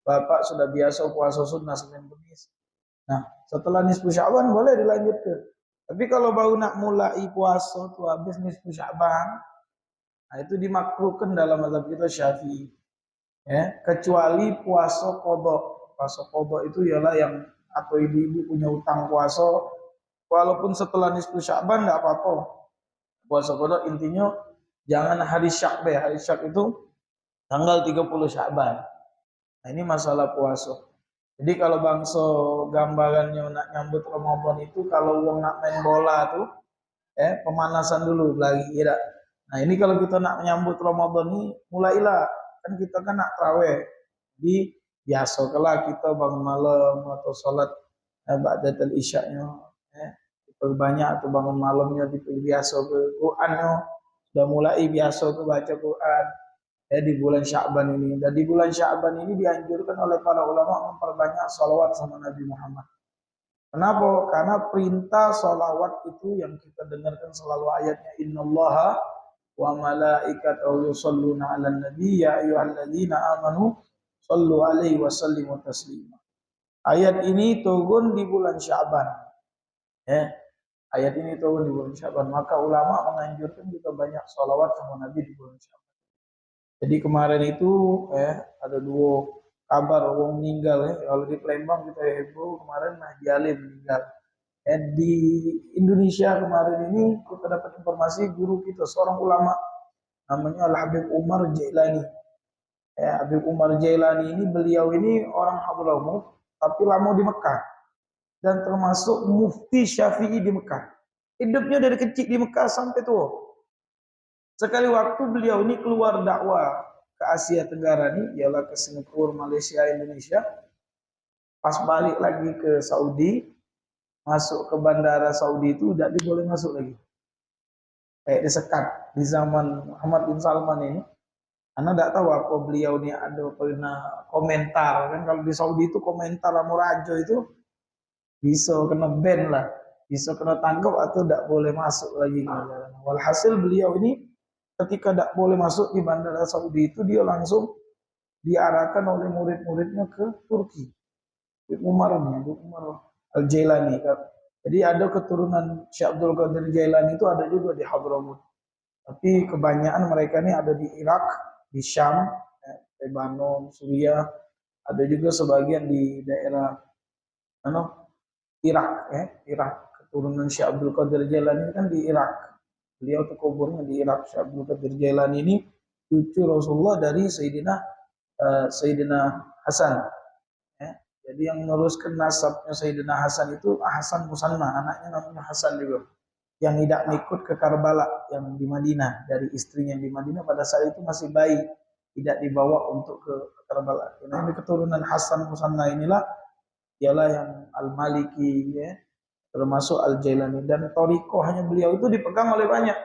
Bapak sudah biasa puasa sunnah Senin Kamis. Nah, setelah nisfu Sya'ban boleh dilanjutkan. Tapi kalau baru nak mulai puasa tuh habis nisfu Sya'ban, nah itu dimakruhkan dalam mazhab kita Syafi'i. Ya, kecuali puasa qadha. Puasa qadha itu ialah yang atau ibu-ibu punya utang puasa walaupun setelah nisfu Sya'ban enggak apa-apa. Puasa qadha intinya jangan hari Syak deh. Hari Syak itu tanggal 30 Sya'ban. Nah, ini masalah puasa. Jadi kalau bangsa gambarannya nak nyambut Ramadan itu kalau uang nak main bola tuh pemanasan dulu lagi ya. Nah, ini kalau kita nak menyambut Ramadan ini mulailah kan kita kan nak tarawih. Jadi biasa kalau kita bangun malam atau sholat ba'datul isya'nya banyak atau bangun malamnya itu biasa ke Qur'annya sudah mulai biasa ke baca Quran di bulan Sya'ban ini. Dan di bulan Sya'ban ini dianjurkan oleh para ulama memperbanyak salawat sama Nabi Muhammad. Kenapa? Karena perintah salawat itu yang kita dengarkan selalu ayatnya innallaha wa malaikatahu yusholluna 'alan nabi ya ayyuhalladzina amanu shallu 'alaihi wa sallimu taslima. Ayat ini turun di bulan Sya'ban. Ayat ini turun di bulan Sya'ban, maka ulama menganjurkan kita banyak salawat sama Nabi di bulan Sya'ban. Jadi kemarin itu ada dua kabar orang meninggal Kalau di Palembang kita heboh kemarin Mahdi Ali meninggal. Di Indonesia kemarin ini kita dapat informasi guru kita seorang ulama namanya Al Habib Umar Jailani. Habib Umar Jailani ini beliau ini orang Hadramaut tapi lama di Mekah dan termasuk mufti Syafi'i di Mekah. Hidupnya dari kecil di Mekah sampai tua. Sekali waktu beliau ini keluar dakwah ke Asia Tenggara nih, ialah ke Singapura, Malaysia, Indonesia. Pas balik lagi ke Saudi, masuk ke bandara Saudi itu tidak boleh masuk lagi. Kayak disekat di zaman Muhammad bin Salman ini. Anda tidak tahu apa beliau ini ada pernah komentar kan kalau di Saudi itu komentar sama raja itu bisa kena ban lah, bisa kena tangkap atau tidak boleh masuk lagi. Walhasil beliau ini ketika tidak boleh masuk di bandara Saudi itu dia langsung diarahkan oleh murid-muridnya ke Turki. Umar Al-Jailani kan. Jadi ada keturunan Syekh Abdul Qadir Jailani itu ada juga di Hadramaut. Tapi kebanyakan mereka ini ada di Irak, di Syam, Lebanon, Suriah, ada juga sebagian di daerah Irak Irak. Keturunan Syekh Abdul Qadir Jailani kan di Irak. Beliau terkuburnya di Irak. Syekh Abdul Qadir Jailani ini cucu Rasulullah dari Sayyidina Hasan. Jadi yang meneruskan nasabnya Sayyidina Hasan itu Hasan Musanna, anaknya namanya Hasan juga. Yang tidak ikut ke Karbala yang di Madinah dari istrinya yang di Madinah pada saat itu masih bayi, tidak dibawa untuk ke Karbala. Nah, ini keturunan Hasan Musanna inilah ialah yang Al-Maliki termasuk Al-Jailani dan torikohnya beliau itu dipegang oleh banyak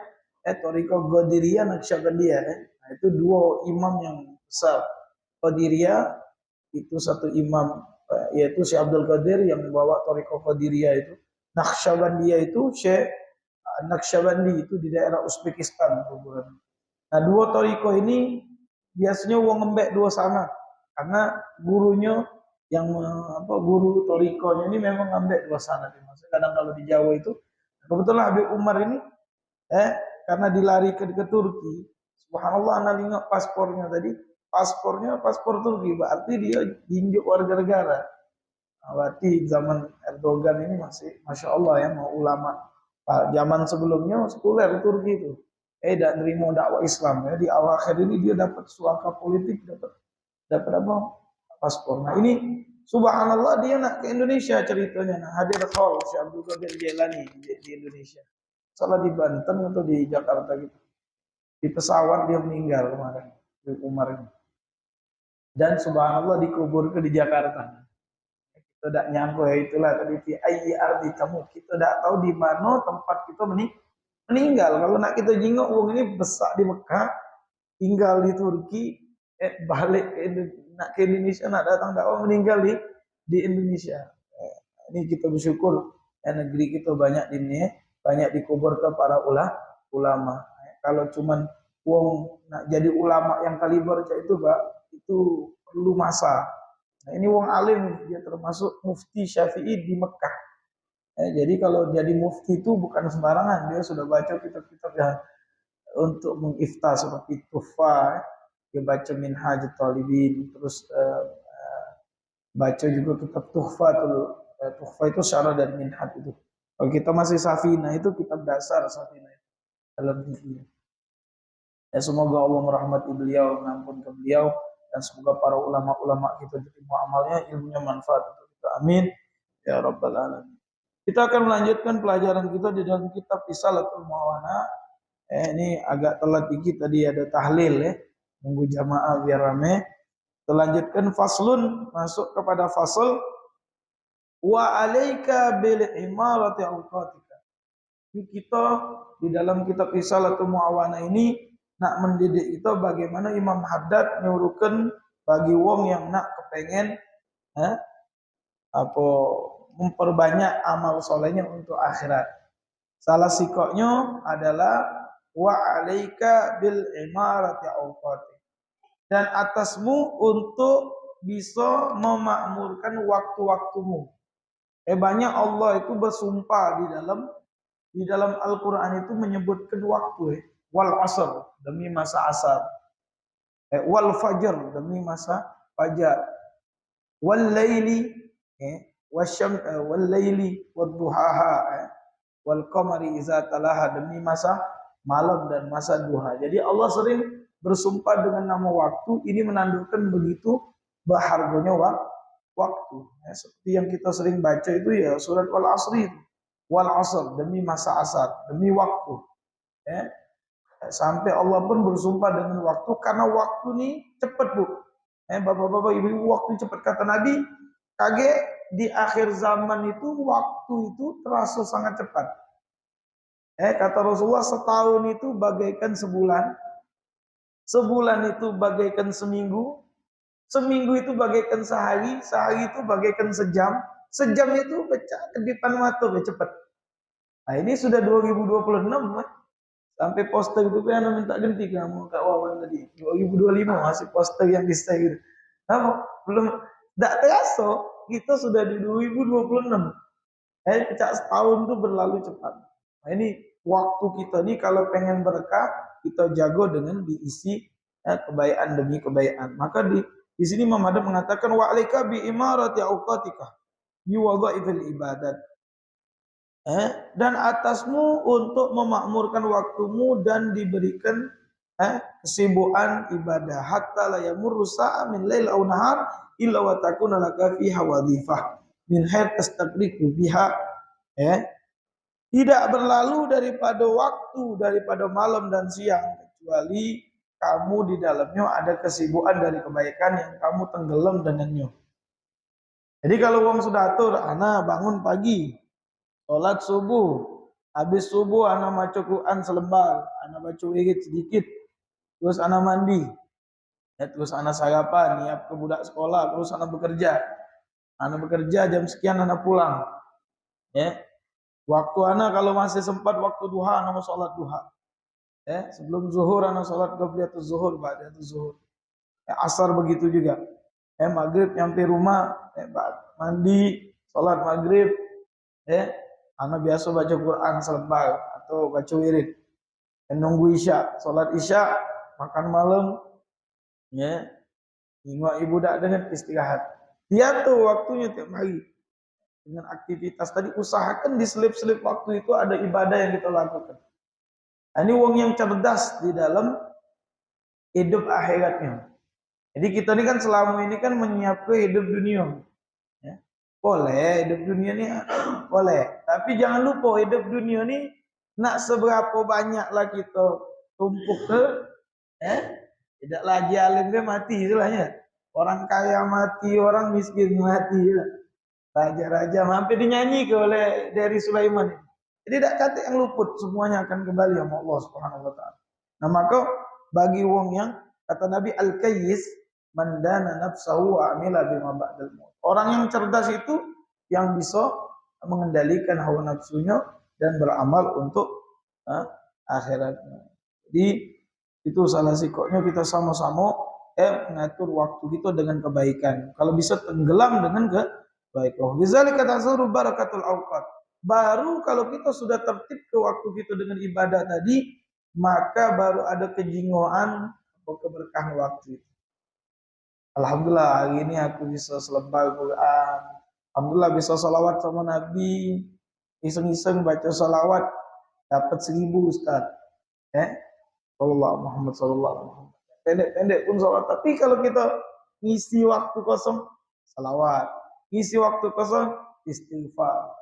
torikoh Qadiriyah Naqsyabandiyah nah itu dua imam yang besar. Qadiriyah itu satu imam yaitu Syekh Abdul Qadir yang membawa torikoh Qadiriyah itu. Naqsyabandiyah itu Syekh Naqsyabandi itu di daerah Uzbekistan. Nah dua torikoh ini biasanya uang ngembek dua sana karena gurunya yang guru torikohnya ini memang ngambek dua sana. Maksudnya kadang kalau di Jawa itu kebetulan Habib Umar ini karena dilarikan ke Turki, subhanallah anak ingat paspornya tadi, paspor Turki, berarti dia diinjak warga negara. Nah, berarti zaman Erdogan ini masih masya Allah ya mau ulama. Zaman sebelumnya sekuler di Turki itu, tidak nerima dakwah Islam ya di awal akhir ini dia dapat suaka politik, dapat apa? Paspor. Nah ini subhanallah dia nak ke Indonesia ceritanya. Nah, hadir call Syekh Abdul Qadir Jailani di Indonesia. Salah di Banten atau di Jakarta gitu. Di pesawat dia meninggal kemarin di Umar ini. Dan subhanallah dikubur ke di Jakarta. Kita tidak nyangka ya itulah tadi di ayyi ardi kamu. Kita tidak tahu di mana tempat kita meninggal. Kalau nak kita jingok uang ini besar di Mekah, tinggal di Turki, balik ke Indonesia nak datang dakwah meninggal di Indonesia. Ini kita bersyukur negeri kita banyak banyak dikubur ke para ulama. Kalau cuman uang nak jadi ulama yang kaliber itu Pak, itu perlu masa. Nah, ini wong alim, dia termasuk mufti Syafi'i di Mekah. Jadi kalau jadi mufti itu bukan sembarangan, dia sudah baca kitab-kitab yang untuk mengifta seperti Tuhfah, dia baca Minhajut Talibin, terus baca juga kitab Tuhfah itu syarah dan Minhaj itu. Kalau kita masih Safinah itu kitab dasar Safinah dalam fikih. Ya, semoga Allah merahmati beliau, mengampunkan beliau, dan semoga para ulama-ulama kita diterima amalnya, ilmunya manfaat untuk kita. Amin ya rabbal alamin. Kita akan melanjutkan pelajaran kita di dalam kitab Risalatul Muawana. Ini agak telat dikit tadi ada tahlil ya. Nunggu jamaah biar rame. Kita lanjutkan faslun, masuk kepada fasal wa alaika bil imarati awqatika. Ini kita di dalam kitab Risalatul Muawana ini nak mendidik kita bagaimana Imam Haddad nyuruhkan bagi wong yang nak kepengen memperbanyak amal solehnya untuk akhirat. Salah sikoknya adalah wa alaika bil imarati awqati. Dan atasmu untuk bisa memakmurkan waktu-waktumu. Banyak Allah itu bersumpah di dalam Al-Qur'an itu menyebutkan waktu. Wal asr, demi masa asar. Wal fajr, demi masa fajar. Wal laili, wal laili wad duhaha, wal qamari iza talaha, demi masa malam dan masa duha. Jadi Allah sering bersumpah dengan nama waktu. Ini menandakan begitu berharganya waktu. Seperti yang kita sering baca itu ya surat Wal Asri itu. Wal asr, demi masa asar, demi waktu. Sampai Allah pun bersumpah dengan waktu, karena waktu ini cepat bu. Bapak-bapak, ibu-ibu, waktu cepat. Kata Nabi, kaget di akhir zaman itu waktu itu terasa sangat cepat. Kata Rasulullah, setahun itu bagaikan sebulan, sebulan itu bagaikan seminggu, seminggu itu bagaikan sehari, sehari itu bagaikan sejam, sejam itu pecah kedipan mata cepat. Nah ini sudah 2026 sampai poster itu kan minta ganti kamu Kak Wawan tadi 2025 masih poster yang di stay gitu. Nah, belum tidak terasa kita sudah di 2026. Pecah setahun itu berlalu cepat. Nah, ini waktu kita nih kalau pengen berkah kita jago dengan diisi kebaikan demi kebaikan. Maka di sini Imam Haddad mengatakan wa alaika bi imarati awqatika bi wadhaifil ibadat. Dan atasmu untuk memakmurkan waktumu dan diberikan kesibukan ibadah hatta la yamurru sa'a min lail aw nahar illa wa takuna laka fiha wadhifah min hayr tastaqriqu biha. Tidak berlalu daripada waktu, daripada malam dan siang, kecuali kamu di dalamnya ada kesibukan dari kebaikan yang kamu tenggelam dengannya. Jadi kalau wong sudah atur, ana bangun pagi, sholat subuh, habis subuh ana maca Quran selembar, ana baca wirid sedikit, terus ana mandi, terus ana sarapan, nyiap ke budak sekolah, terus ana bekerja. Ana bekerja jam sekian ana pulang. Waktu ana kalau masih sempat waktu duha ana mau sholat duha. Sebelum zuhur ana sholat qabliyatuz zuhur, ba'diyatuz zuhur. Asar begitu juga. Maghrib nyampe rumah, mandi, sholat maghrib. Ana biasa baca Quran selembar atau baca wirid. Nunggu isya, sholat isya, makan malam. Tengok ibu dak dengan istirahat. Dia tuh waktunya tiap hari. Dengan aktivitas tadi, usahakan di selip-selip waktu itu ada ibadah yang kita lakukan. Nah, ini wong yang cerdas di dalam hidup akhiratnya. Jadi kita ini kan selama ini kan menyiapkan hidup dunia. Boleh hidup dunia ini boleh, tapi jangan lupa hidup dunia ini nak seberapa banyaklah kita tumpuk ke, tidak lagi alim ke mati istilahnya. Orang kaya mati, orang miskin mati. Raja-raja hampir dinyanyi oleh dari Sulaiman. Jadi tidak kata yang luput, semuanya akan kembali sama Allah Subhanahu wa taala. Nah, maka bagi wong yang kata Nabi al-kayyis man dana nafsahu wa amila bima ba'dal maut. Orang yang cerdas itu yang bisa mengendalikan hawa nafsunya dan beramal untuk akhiratnya. Jadi itu salah sikoknya kita sama-sama mengatur waktu kita dengan kebaikan. Kalau bisa tenggelam dengan kebaikan. Bizalika tasuru barakatul awqat. Baru kalau kita sudah tertib ke waktu kita dengan ibadah tadi, maka baru ada kejingoan atau keberkahan waktu itu. Alhamdulillah hari ini aku bisa selembar Quran. Alhamdulillah bisa salawat sama Nabi. Iseng-iseng baca salawat dapat 1000 Ustaz. Sallallahu Muhammad sallallahu alaihi wasallam. Pendek-pendek pun salawat. Tapi kalau kita ngisi waktu kosong salawat, ngisi waktu kosong istighfar.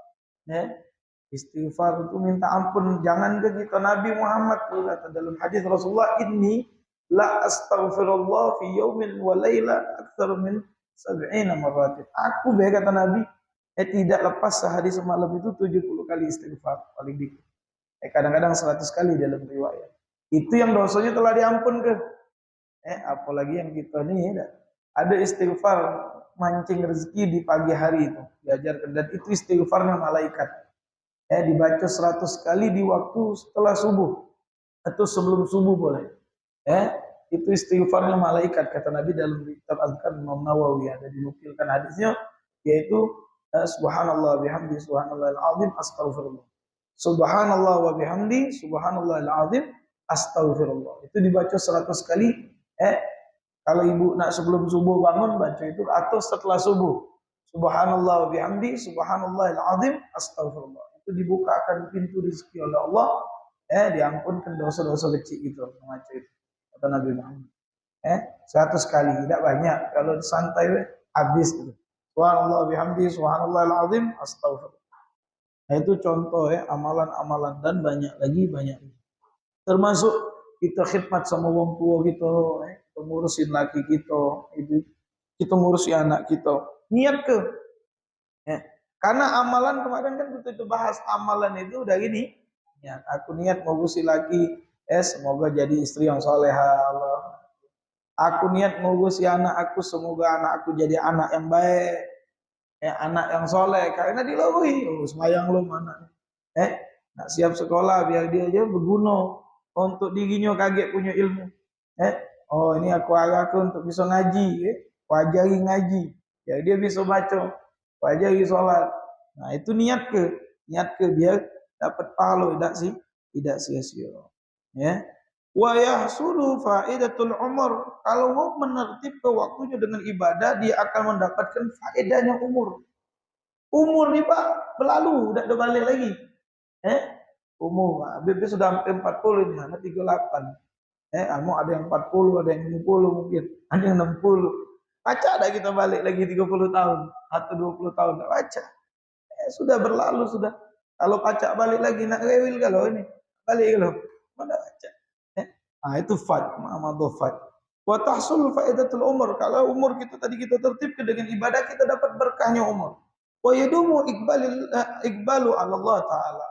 Istighfar itu minta ampun. Jangan ke kita Nabi Muhammad kata dalam hadis Rasulullah, inni la astaghfirullah fi yaumin wa laila aktsar min 70 marratin. Aku kata Nabi, tidak lepas sehari semalam itu 70 kali istighfar paling dikit. Kadang-kadang 100 kali dalam riwayat. Itu yang dosanya telah diampun ke. Apalagi yang kita nih ada istighfar mancing rezeki di pagi hari itu diajarkan, dan itu istighfarnya malaikat. Dibaca 100 kali di waktu setelah subuh atau sebelum subuh boleh. Itu istighfarnya malaikat kata Nabi dalam kitab Azkar Imam Nawawi, ada dinukilkan hadisnya, yaitu subhanallah bihamdi subhanallahil azim astaghfirullah. Subhanallah wa bihamdi subhanallahil azim astaghfirullah. Itu dibaca 100 kali. Kalau ibu nak sebelum subuh bangun baca itu, atau setelah subuh. Subhanallah wa bihamdi subhanallahil azim astaghfirullah. Itu dibukakan pintu rezeki oleh Allah, diampunkan dosa-dosa kecil itu membaca itu. Kata Nabi Muhammad. 100 kali, tidak banyak. Kalau santai habis itu. Subhanallah bihamdi subhanallahil azim astaghfirullah. Nah, itu contoh amalan-amalan, dan banyak lagi. Termasuk kita khidmat sama wong tua kita, kita ngurusin laki kita, kita ngurusin anak kita. Niat ke. Karena amalan kemarin kan kita bahas amalan itu udah gini. Ya, aku niat ngurusin laki, semoga jadi istri yang soleha Allah. Aku niat ngurusin anak aku, semoga anak aku jadi anak yang baik. Anak yang soleh, karena dilalui. Semayang lo mana? Nak siap sekolah biar dia aja berguna untuk dirinya kaget punya ilmu. Ini aku arahkan untuk bisa ngaji, wajari ngaji. Ya dia bisa baca, wajari sholat. Nah itu niat ke biar dapat pahala, tidak sia-sia. Wa yahsulu faidatul umur. Kalau mau menertibkan waktunya dengan ibadah, dia akan mendapatkan faedahnya umur. Umur ni Pak berlalu, tidak ada balik lagi. Umur, BP sudah hampir 40 ini, anak 38. Kamu ada yang 40, ada yang 50 mungkin, ada yang 60. Baca ada kita balik lagi 30 tahun atau 20 tahun, tak baca. Sudah berlalu sudah. Kalau baca balik lagi nak rewil kalau ini, balik kalau mana baca. Itu fat. Wa tahsul faidatul umur. Kalau umur kita tadi kita tertib dengan ibadah, kita dapat berkahnya umur. Wa yadumu iqbalu ala Allah taala.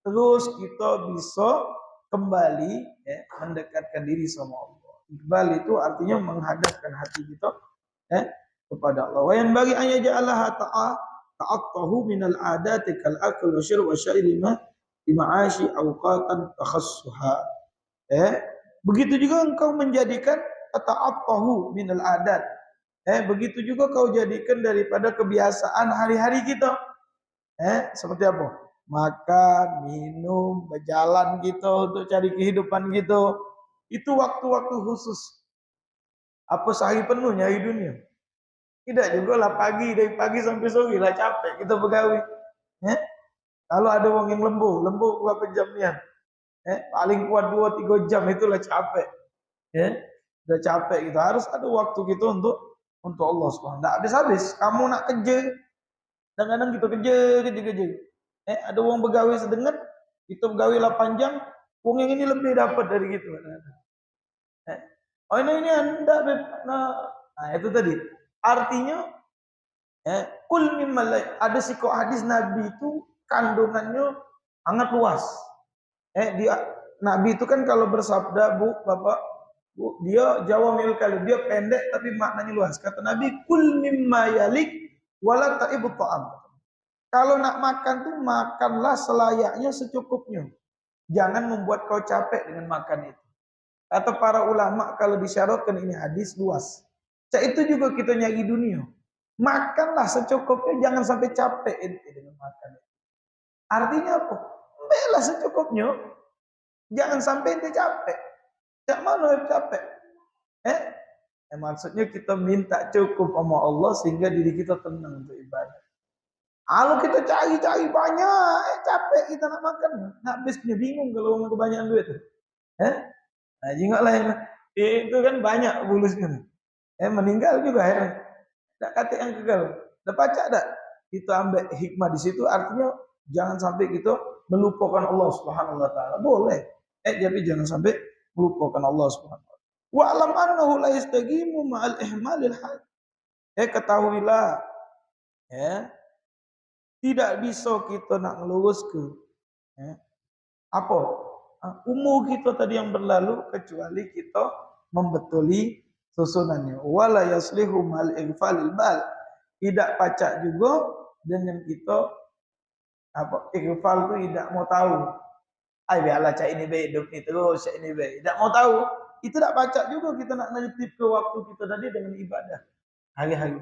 Terus kita bisa kembali mendekatkan diri sama Allah. Iqbal itu artinya menghadapkan hati kita kepada Allah. Wa yang bagi an yaj'alaha ta'attahu minal adati kal akl wa syurb wa syai' ma'ashi awqatan takhassuha. Begitu juga engkau menjadikan ta'attahu minal adat. Begitu juga kau jadikan daripada kebiasaan hari-hari kita. Seperti apa? Makan, minum, berjalan gitu untuk cari kehidupan gitu. Itu waktu-waktu khusus. Apa sehari penuh nyari dunia? Tidak juga lah dari pagi sampai sore lah capek kita begawi. Kalau ada orang yang lembur berapa jam nian? Paling kuat 2-3 jam itulah capek. Udah capek gitu. Harus ada waktu gitu untuk Allah SWT. Tidak habis-habis. Kamu nak kerja, kadang-kadang kita kerja. Ada uang begawi sedengan, kita begawi 8 jam, uang yang ini lebih dapat dari gitu. Ini anda, nah itu tadi. Artinya, kul mimmalai, ada sikok hadis Nabi itu kandungannya sangat luas. Nabi itu kan kalau bersabda, Bapak, dia jawamil kalim, dia pendek tapi maknanya luas. Kata Nabi, kul mimma yalik wala ta'ibu ta'am. Kalau nak makan tuh makanlah selayaknya secukupnya. Jangan membuat kau capek dengan makan itu. Kata para ulama kalau disyaratkan ini hadis luas. Itu juga kita nyari dunia. Makanlah secukupnya, jangan sampai capek ente dengan makan. Artinya apa? Bela secukupnya, jangan sampai ente capek. Jak mana capek? Maksudnya kita minta cukup sama Allah sehingga diri kita tenang untuk ibadah. Kalau kita cari-cari banyak, capek kita nak makan. Habisnya bingung kalau mau kebanyakan duit. Nah, jingoklah yang itu kan banyak bulusnya. Meninggal juga akhirnya. Tak kata yang gagal. Dah baca tak? Kita ambil hikmah di situ artinya jangan sampai kita melupakan Allah Subhanahu wa taala. Boleh. Tapi jangan sampai melupakan Allah Subhanahu wa taala. Wa alam annahu la yastaqimu ma'al ihmalil hal. Ketahuilah tidak bisa kita nak ngeluruskan apa umur kita tadi yang berlalu kecuali kita membetuli susunannya. Wala yaslihu mal ighfalil bal. Tidak pacak juga dengan kita ighfal itu tidak mau tahu. Biarlah cak ini baik hidup ni terus, cak ini baik. Tidak mau tahu. Itu tidak pacak juga kita nak nertib ke waktu kita tadi dengan ibadah hari-hari.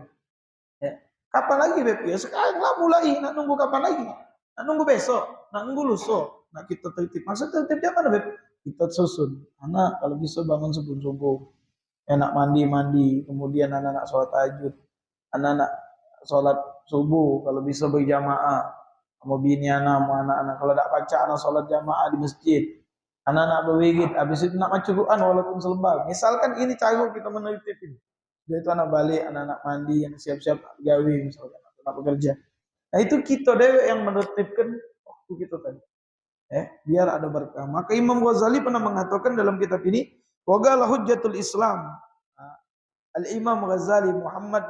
Kapan lagi Beb? Ya sekarang lah mulai. Nak nunggu kapan lagi? Nak nunggu besok, nak nunggu lusa. Nak kita tertib. Maksud tertib dia mana Beb? Kita susun. Anak kalau bisa bangun subuh-subuh. Enak mandi, kemudian anak-anak sholat tahajud, anak-anak sholat subuh, kalau bisa berjamaah, sama bini anak-anak, kalau tak baca anak sholat jamaah di masjid, anak-anak berwirid, habis itu nak baca Quran walaupun selembar. Misalkan ini cara kita menertibkan. Dia itu anak balik, anak-anak mandi, yang siap-siap gawe misalkan, anak bekerja. Nah itu kita deh yang menertibkan waktu kita tadi. Biar ada berkah. Maka Imam Ghazali pernah mengatakan dalam kitab ini, waqala hujjatul Islam. Al-Imam Ghazali, Muhammad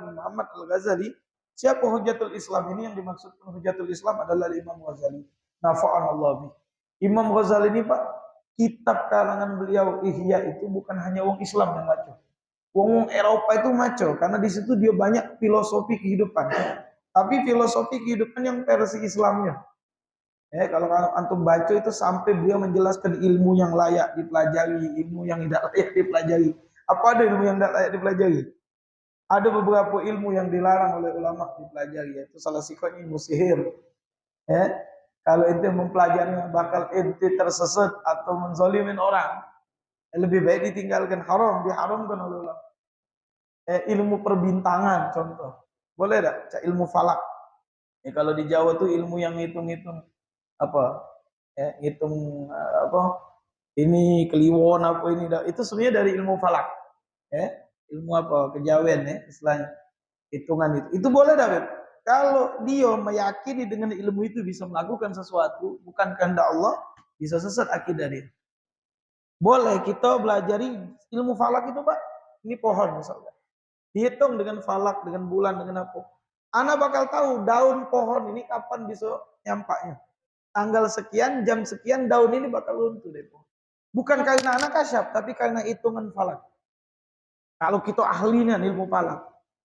Al-Ghazali, siapa hujjatul Islam ini? Yang dimaksudkan hujjatul Islam adalah Imam Ghazali. Nafa'an Allah bih. Imam Ghazali ini Pak, kitab karangan beliau Ihya itu bukan hanya wong Islam yang baca. Wong Eropa itu maco karena di situ dia banyak filosofi kehidupan. Tapi filosofi kehidupan yang versi Islamnya. Kalau antum baca itu sampai beliau menjelaskan ilmu yang layak dipelajari, ilmu yang tidak layak dipelajari. Apa ada ilmu yang tidak layak dipelajari? Ada beberapa ilmu yang dilarang oleh ulama dipelajari, yaitu salah satunya ilmu sihir. Kalau ente mempelajarinya bakal ente tersesat atau menzalimin orang. Lebih baik ditinggalkan, diharamkan oleh ulama. Ilmu perbintangan contoh. Boleh tak? Ilmu falak. Kalau di Jawa tuh ilmu yang ngitung-ngitung ngitung ini kliwon apa ini itu sebenarnya dari ilmu falak. Ilmu kejawen istilahnya. Hitungan itu boleh David. Kalau dia meyakini dengan ilmu itu bisa melakukan sesuatu bukan kehendak Allah, bisa sesat akidah dia. Boleh kita belajari ilmu falak itu Pak. Ini pohon misalnya. Dihitung dengan falak, dengan bulan, dengan apa. Ana bakal tahu daun pohon ini kapan bisa nyampaknya. Tanggal sekian, jam sekian, daun ini bakal runtuh deh. Bukan karena anak kasyaf, tapi karena hitungan falak. Kalau kita ahlinya ilmu falak,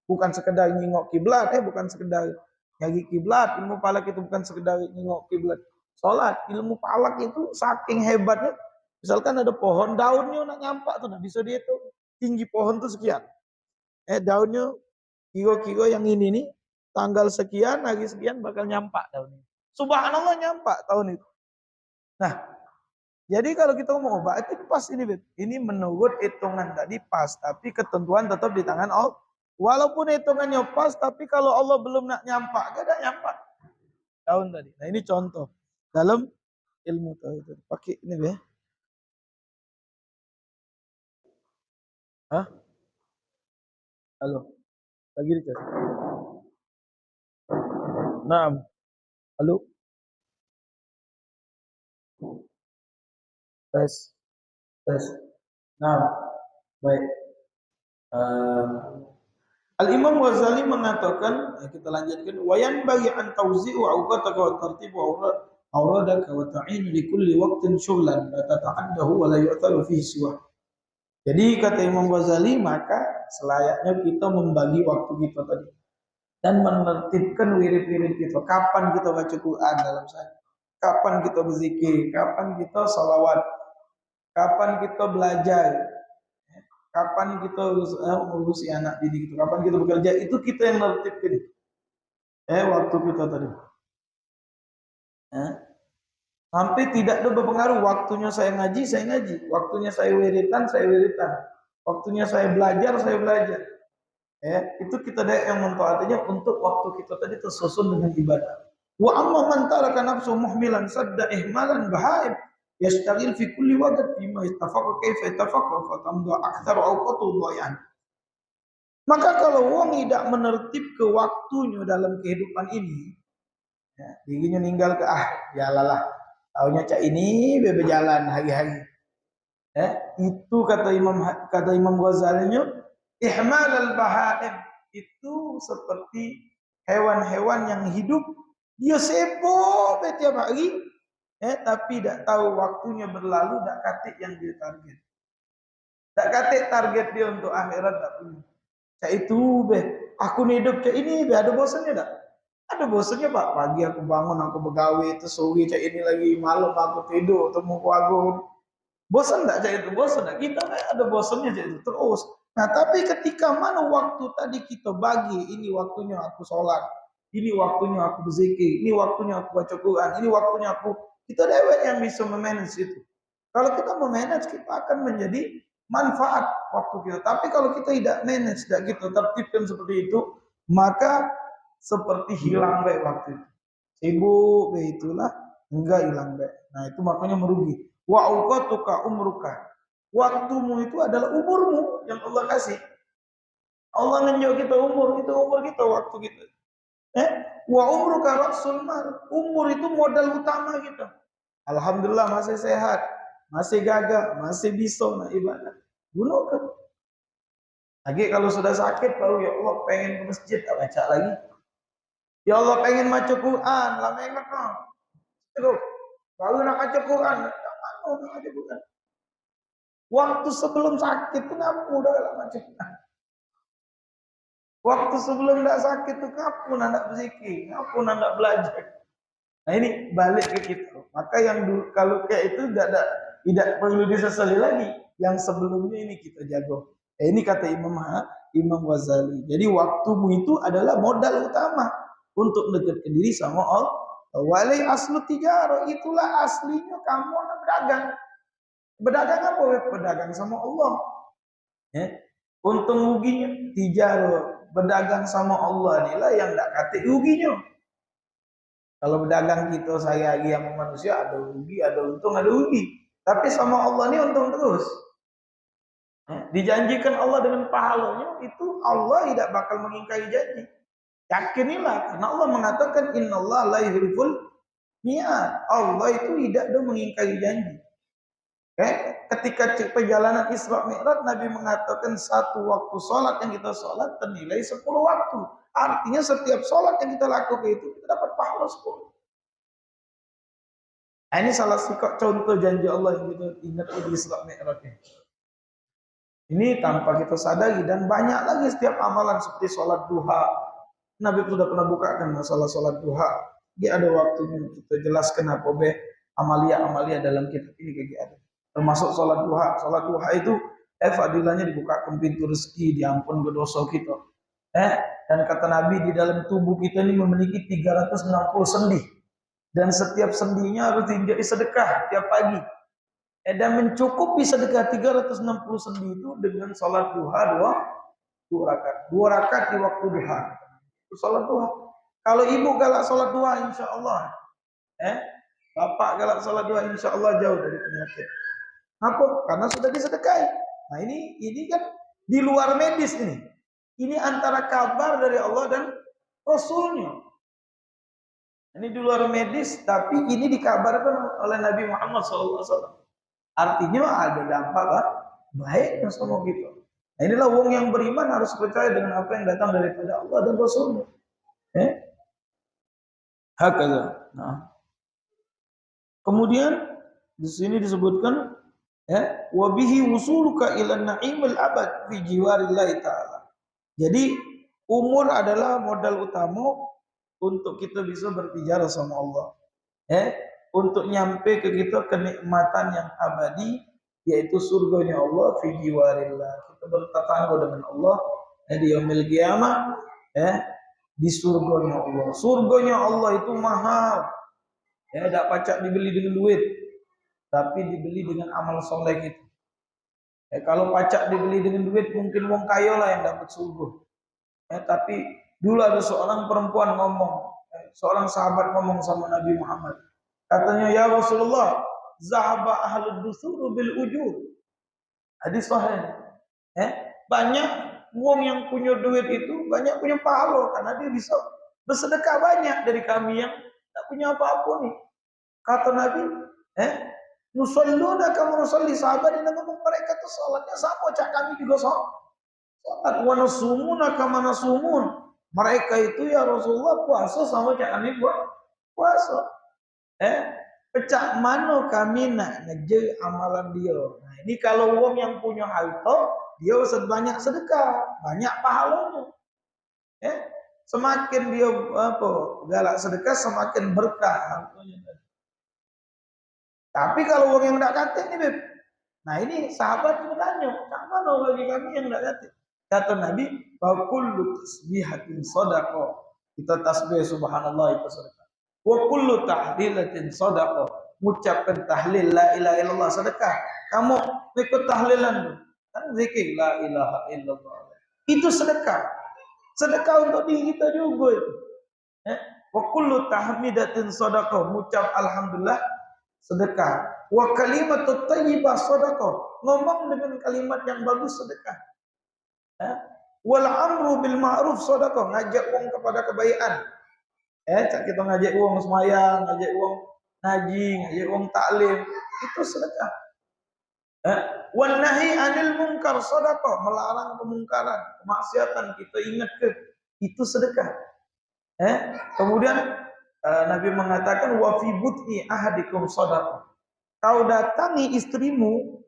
bukan sekedar nyingok kiblat, bukan sekedar nyari kiblat, ilmu falak itu bukan sekedar nyingok kiblat. Salat, ilmu falak itu saking hebatnya. Misalkan ada pohon, daunnya nak nyampak tuh, nah bisa dihitung tinggi pohon tuh sekian. Daunnya kilo-kilo yang ini nih, tanggal sekian, hari sekian bakal nyampak daunnya. Subhanallah nyampak tahun itu. Nah, jadi kalau kita ngomong berarti pas ini, Bet. Ini menurut hitungan tadi pas, tapi ketentuan tetap di tangan Allah. Walaupun hitungannya pas, tapi kalau Allah belum nak nyampak, gak ada nyampak tahun tadi. Nah, ini contoh dalam ilmu tauhid. Pakai ini, ya. Halo. Lagi dicas. Naam. Halo. Tes. Nah, baik. Al-Imam Ghazali mengatakan, kita lanjutkan, wayan bagi an tauzi'u awqataka wa tartibu awradaka wa ta'inu li kulli waqtin syughlan la tata'addahu wa la yu'talu fihi siwa. Jadi kata Imam Ghazali, maka selayaknya kita membagi waktu kita tadi dan menertibkan wirid-wirid kita. Kapan kita baca Quran dalam sehari? Kapan kita berzikir? Kapan kita salawat? Kapan kita belajar? kapan kita ngurusi anak didik itu, kapan kita bekerja, itu kita yang nertibin. Waktu kita tadi. Sampai tidak ada berpengaruh, waktunya saya ngaji, waktunya saya wiritan, waktunya saya belajar. Itu kita ada yang mentaatinya untuk waktu kita tadi tersusun dengan ibadah. Wa amma man taraka nafsu muhmilan sadda ihmalan bahaib yashtagil fi kulli waqt bima ittafaqa kaifa ittafaqa fa tamdu akthar awqatu dhayan. Maka kalau wong tidak menertib ke waktunya dalam kehidupan ini, dirinya ninggal ke jalalah. Taunya cak ini bebe jalan hari-hari. Itu kata Imam Ghazali, ihmal al-bahaim itu seperti hewan-hewan yang hidup dia sibuk setiap hari, tapi tidak tahu waktunya berlalu, tak katik yang dia target. Tak katik target dia untuk akhirat tak punya. Cak itu aku hidup cak ini ada bosannya tak? Ada bosannya Pak, pagi aku bangun, aku begawe, terus sore cak ini lagi, malam aku tidur, temu aku. Bosan tak cak itu? Bosan tak? Kita ada bosannya cak itu terus. Nah tapi ketika mana waktu tadi kita bagi, ini waktunya aku sholat, ini waktunya aku berzikir, ini waktunya aku baca Quran, ini waktunya kita dewek yang bisa memanage itu. Kalau kita memanage, kita akan menjadi manfaat waktu kita. Tapi kalau kita tidak manage, tidak kita tertibkan seperti itu, maka seperti hilang waktu itu. Sibuk itulah enggak hilang Nah itu makanya merugi. Wa auqatuka umruka. Waktumu itu adalah umurmu yang Allah kasih. Allah ngenjok kita umur, itu umur kita, waktu kita. Wa umruka rasul mal. Umur itu modal utama kita. Alhamdulillah masih sehat, masih gagah, masih bisa ibadah. Gunakan. Lagi kalau sudah sakit baru ya Allah pengen ke masjid tak baca lagi. Ya Allah pengen baca Quran, lama ingat Cukup. Baru nak baca Quran, tak mau nak baca Quran. Waktu sebelum sakit tu ngapu dah nak baca Quran. Waktu sebelum tak sakit tu ngapu nak berzikir, ngapu nak belajar. Nah ini balik ke kita. Maka yang dulu, kalau kayak itu tidak perlu disesali lagi. Yang sebelumnya ini kita jaga. Ini kata Imam Ghazali. Jadi waktumu itu adalah modal utama untuk dekat ke diri sama Allah. Walai aslu tijaro, itulah aslinya kamu nak berdagang. Berdagang apa? Berdagang sama Allah. Untung ruginya tijaro, berdagang sama Allah inilah yang tak kata ruginya. Kalau berdagang kita saya lagi sama manusia ada rugi, ada untung, ada rugi. Tapi sama Allah ini untung terus. Dijanjikan Allah dengan pahalanya, itu Allah tidak bakal mengingkari janji. Yakinilah, karena Allah mengatakan innallaha la yuhibul mi'ad. Allah itu tidak ada mengingkari janji. Ketika perjalanan Isra Mi'raj, Nabi mengatakan satu waktu sholat yang kita sholat ternilai 10 waktu. Artinya setiap sholat yang kita lakukan itu kita dapat pahala 10. Nah, ini salah satu contoh janji Allah yang kita ingat di Isra Mi'raj. Ini tanpa kita sadari, dan banyak lagi setiap amalan seperti sholat duha. Nabi sudah pernah bukakan masalah sholat duha. Dia ada waktunya, kita jelaskan apa amalia dalam kitab ini kayak ada. Termasuk sholat duha. Sholat duha itu fadilahnya dibukakan pintu rezeki, diampun dosa kita. Dan kata Nabi di dalam tubuh kita ini memiliki 360 sendi. Dan setiap sendinya harus dijadi sedekah tiap pagi. Dan mencukupi sedekah 360 sendi itu dengan sholat duha 2 rakaat. 2 rakaat di waktu duha. Itu sholat duha. Kalau ibu galak sholat duha, insya Allah. Bapak galak sholat duha, insya Allah jauh dari penyakit. Apa? Karena sudah disedekahi. Nah ini kan di luar medis ini. Ini antara kabar dari Allah dan Rasulnya. Ini di luar medis, tapi ini dikabarkan oleh Nabi Muhammad SAW. Artinya ada dampak baiknya sama kita. Nah, inilah wong yang beriman harus percaya dengan apa yang datang daripada Allah dan Rasulnya. Hakala. Nah. Kemudian di sini disebutkan wabihi wusuluka ila na'imil abad fi jiwarillahi ta'ala. Jadi umur adalah modal utama untuk kita bisa berbicara sama Allah. Untuk nyampe ke kita kenikmatan yang abadi, yaitu surganya Allah fi jiwarillah. bertetangga dengan Allah di yaumil qiyamah, di surganya Allah. Surganya Allah itu mahal. Tidak pacak dibeli dengan duit, tapi dibeli dengan amal soleh itu. Kalau pacak dibeli dengan duit, mungkin wong kaya lah yang dapat surga. Tapi dulu ada seorang perempuan ngomong, seorang sahabat ngomong sama Nabi Muhammad. Katanya, ya Rasulullah, zahaba ahlud dusuru bil ujur. Hadis sahih. Banyak wong yang punya duit itu banyak punya pahala karena dia bisa bersedekah banyak dari kami yang tak punya apa-apa nih. Kata Nabi, nusalluna kama nusalli. Sahabat ini ngomong mereka tuh salatnya sama cak kami juga salat. Wa nasumuna kama nasumun. Mereka itu ya Rasulullah puasa sama cak kami puasa. Pecah mano kami nak ngeje amalan dia. Nah, ini kalau wong yang punya harta, dia banyak sedekah, banyak pahalanya. Semakin dia galak sedekah, semakin berkah hartanya. Tapi kalau wong yang tidak kate ini, Beb. Nah, ini sahabat bertanya, "Cak mana bagi kami yang tidak kate?" Kata Nabi, "Fa kullu tasbihatin shadaqah." Kita tasbih subhanallah itu sedekah. Wa kullu tahlilatin shadaqah. Mengucapkan tahlil la ilaha illallah sedekah. Kamu ikut tahlilan kan zikir la ilaha illallah. Itu sedekah. Sedekah untuk diri kita juga itu. Wa kullu tahmidatin shadaqah. Mengucap alhamdulillah sedekah. Wa kalimatut thayyibah shadaqah. Ngomong dengan kalimat yang bagus sedekah. Wal amru bil ma'ruf shadaqah. Ngajak orang kepada kebaikan. Kita ngajak uang semayang, ngajak uang ngaji, ngajak uang taklim, itu sedekah. Wan nahi anil munkar sedekah, melarang kemungkaran, kemaksiatan kita ingat itu sedekah. Kemudian Nabi mengatakan wa fi butni ahadikum sedekah. Kau datangi istrimu,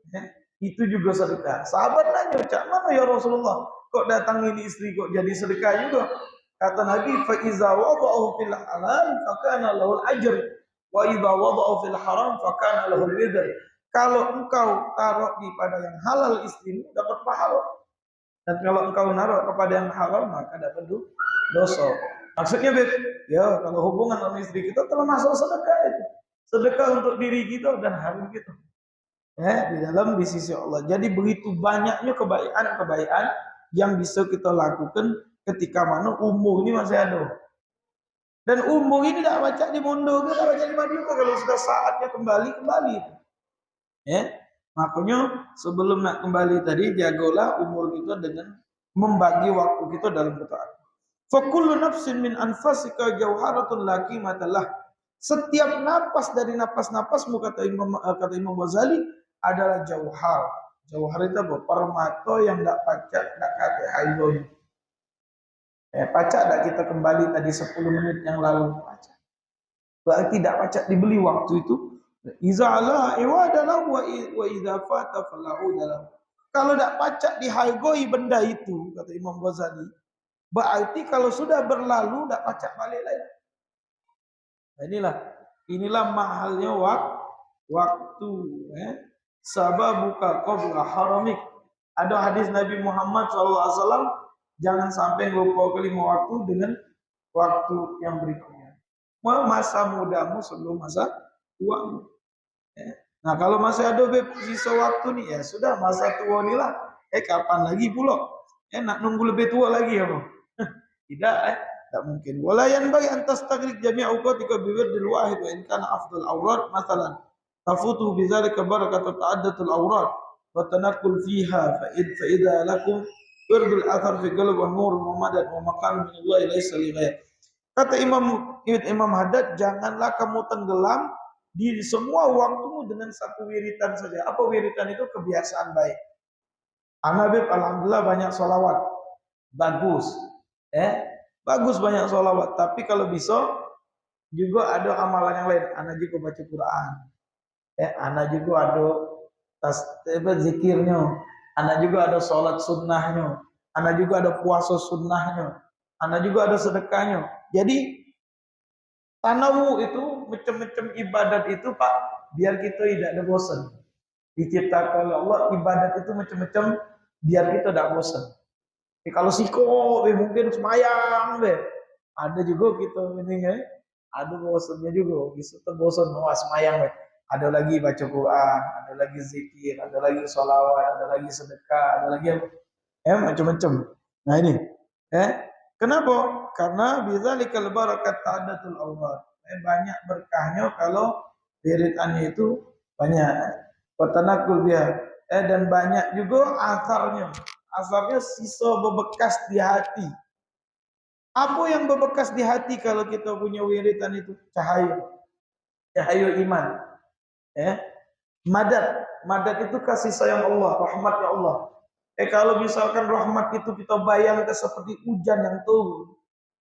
itu juga sedekah. Sahabat nanya, "Cak mana ya Rasulullah? Kok datangi istri kok jadi sedekah juga?" Kata Nabi, fa iza wada'u fil halal fa kana lahul ajr wa iza wada'u fil haram fa kana lahul wizr. Kalau engkau taruh di pada yang halal istrimu dapat pahala. Dan kalau engkau naruh kepada yang haram maka dapat dosa. Maksudnya, Beb, ya kalau hubungan sama istri kita termasuk sedekah itu. Sedekah untuk diri kita dan harta kita. Di sisi Allah. Jadi begitu banyaknya kebaikan yang bisa kita lakukan ketika mana umur ini masih ada. Dan umur ini tidak baca di Mondo, tidak baca di Madiun. Kalau sudah saatnya kembali. Makanya sebelum nak kembali tadi, jagalah umur kita dengan membagi waktu kita dalam ketaatan. Fa kullu nafsin min anfasika jauharatun la qimatalah. Setiap napas dari napas-napasmu kata Imam Ghazali adalah jauhar. Jauhar itu apa? Permata yang tidak pacak, tidak kate haidon. Pacak tak kita kembali tadi 10 menit yang lalu pacak. Berarti tidak pacak dibeli waktu itu. Iza ala iwadalah wa idza fata falaudalah. Kalau tidak pacak dihargai benda itu kata Imam Ghazali, berarti kalau sudah berlalu tidak pacak balik lagi. Nah, inilah mahalnya waktu. Sababuka qabla haramik. Ada hadis Nabi Muhammad SAW. Jangan sampai lupa kelima waktu dengan waktu yang berikutnya. Masa mudamu sebelum masa tuamu. Nah kalau masih ada sisa waktu nih ya sudah masa tua nih lah. Kapan lagi pula? Nak nunggu lebih tua lagi ya bang? Tidak, tak mungkin. Walayan bagi antas tagrik jami'a uqatika biwirdil wahid wa in kana afdal awrat masalan tafutu bizalika barakatu ta'addatul awrat wa tanaqqul fiha fa idza lakum Wirdul athar fi qalb wa nur Muhammadad wa maqam min Allah laysa li ghayr. Kata Imam Haddad, janganlah kamu tenggelam di semua waktumu dengan satu wiritan saja. Apa wiritan itu? Kebiasaan baik. Anabib alhamdulillah banyak sholawat. Bagus. Bagus banyak sholawat. Tapi kalau bisa juga ada amalan yang lain. Ana juga baca Quran. Ana juga ada zikirnya. Anak juga ada sholat sunnahnya, anak juga ada puasa sunnahnya, anak juga ada sedekahnya. Jadi tanawu itu macam-macam ibadat itu Pak, biar kita tidak ada bosan. Diciptakan oleh Allah ibadat itu macam-macam biar kita tidak bosan. Kalau siko, mungkin semayang deh. Ada juga kita ini ya. Ada bosannya juga. Bisa terbosan, wah semayang deh. Ada lagi baca Quran, ada lagi zikir, ada lagi sholawat, ada lagi sedekah, ada lagi macam-macam. Nah ini, kenapa? Karena bizalikal barakat ta'adatul awal. Banyak berkahnya kalau wiridannya itu banyak. Watanakul dia. Dan banyak juga asarnya. Asarnya sisa bebekas di hati. Apa yang bebekas di hati kalau kita punya wiridan itu? Cahaya. Cahaya iman. Madat itu kasih sayang Allah, rahmatnya Allah. Kalau misalkan rahmat itu kita bayangkan seperti hujan yang turun.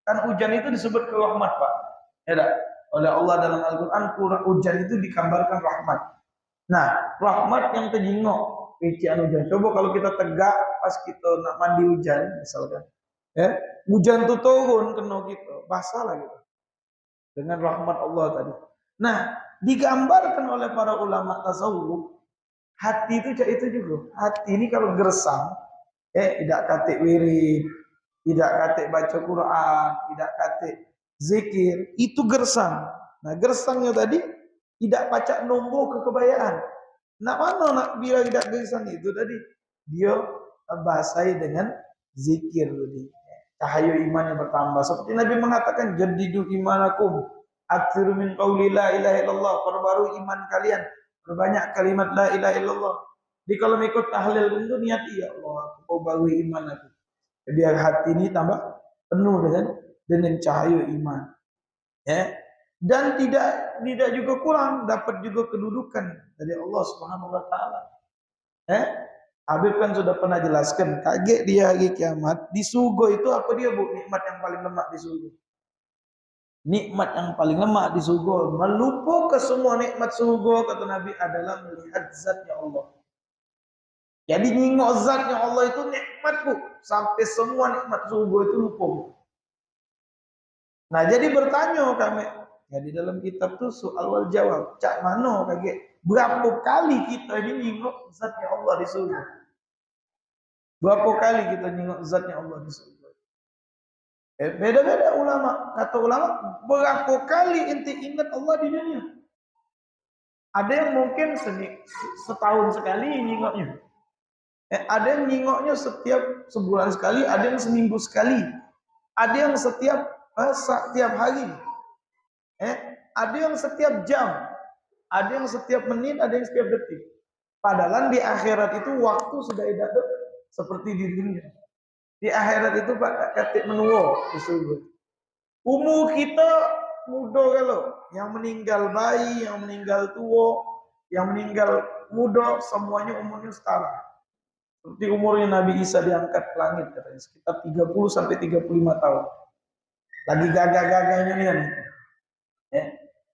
Kan hujan itu disebut ke rahmat, Pak. Ya tak? Oleh Allah dalam Al-Quran, hujan itu digambarkan rahmat. Nah, rahmat yang terjengok, pecian hujan. Coba kalau kita tegak pas kita nak mandi hujan, misalkan. Hujan itu turun kena kita, basah lah gitu. Dengan rahmat Allah tadi. Nah, digambarkan oleh para ulama tasawuf, hati itu juga. Hati ini kalau gersang, tidak katik wirid, tidak katik baca Quran, tidak katik zikir, itu gersang. Nah, gersangnya tadi tidak pacak nombor kekebayaan. Nak mana nak bila tidak gersang itu tadi? Dia basahi dengan zikir tadi. Cahaya iman yang bertambah. Seperti Nabi mengatakan, jadidu imanakum, aksiru min qawli la ilaha illallah, perbarui iman kalian, perbanyak kalimat la ilaha illallah. Jadi kalau ikut tahlil itu niat, ya Allah, aku perbarui iman aku. Biar hati ini tambah penuh dengan cahaya iman. Dan tidak juga kurang, dapat juga kedudukan dari Allah Subhanahu wa taala. Habib kan sudah pernah jelaskan, kaget dia hari kiamat, di surga itu apa dia, Bu? Nikmat yang paling lemak di surga. Nikmat yang paling lemak di surga, melupakan semua nikmat surga, kata Nabi, adalah melihat zatnya Allah. Jadi nyingok zatnya Allah itu nikmat, Bu. Sampai semua nikmat surga itu lupa, Bu. Nah, jadi bertanya kami, ya di dalam kitab tuh soal wal jawab, cak mano kaget. Berapa kali kita ini nyingok zatnya Allah di surga? Berapa kali kita nyingok zatnya Allah di surga? Beda-beda ulama. Kata ulama, berapa kali inti ingat Allah di dunia? Ada yang mungkin setahun sekali nyingoknya. Ada yang nyingoknya setiap sebulan sekali, ada yang seminggu sekali. Ada yang setiap hari. Ada yang setiap jam. Ada yang setiap menit, ada yang setiap detik. Padahal di akhirat itu waktu sudah tidak seperti di dunia. Di akhirat itu Pak katik menua di surga. Umur kita muda kalau, yang meninggal bayi, yang meninggal tua, yang meninggal muda, semuanya umurnya setara. Seperti umurnya Nabi Isa diangkat ke langit katanya, sekitar 30 sampai 35 tahun. Lagi gagah-gagahnya nih.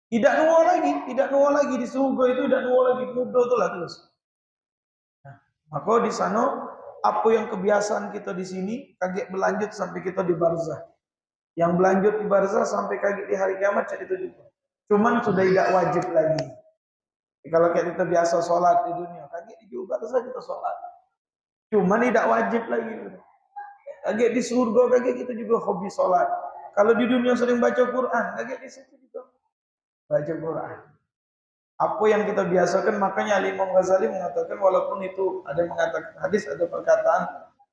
Tidak nua lagi di surga itu, tidak nua lagi, muda tuh lah terus. Nah, maka di sana apa yang kebiasaan kita di sini kaget berlanjut sampai kita di barzah. Yang berlanjut di barzah sampai kaget di hari kiamat itu juga. Cuman sudah tidak wajib lagi. Kalau kita biasa sholat di dunia, kaget di barzah kita sholat. Cuman tidak wajib lagi. Kaget di surga, kaget kita juga hobi sholat. Kalau di dunia sering baca Quran, kaget di situ juga baca Quran. Apa yang kita biasakan, makanya Imam Ghazali mengatakan, walaupun itu ada yang mengatakan hadis, ada perkataan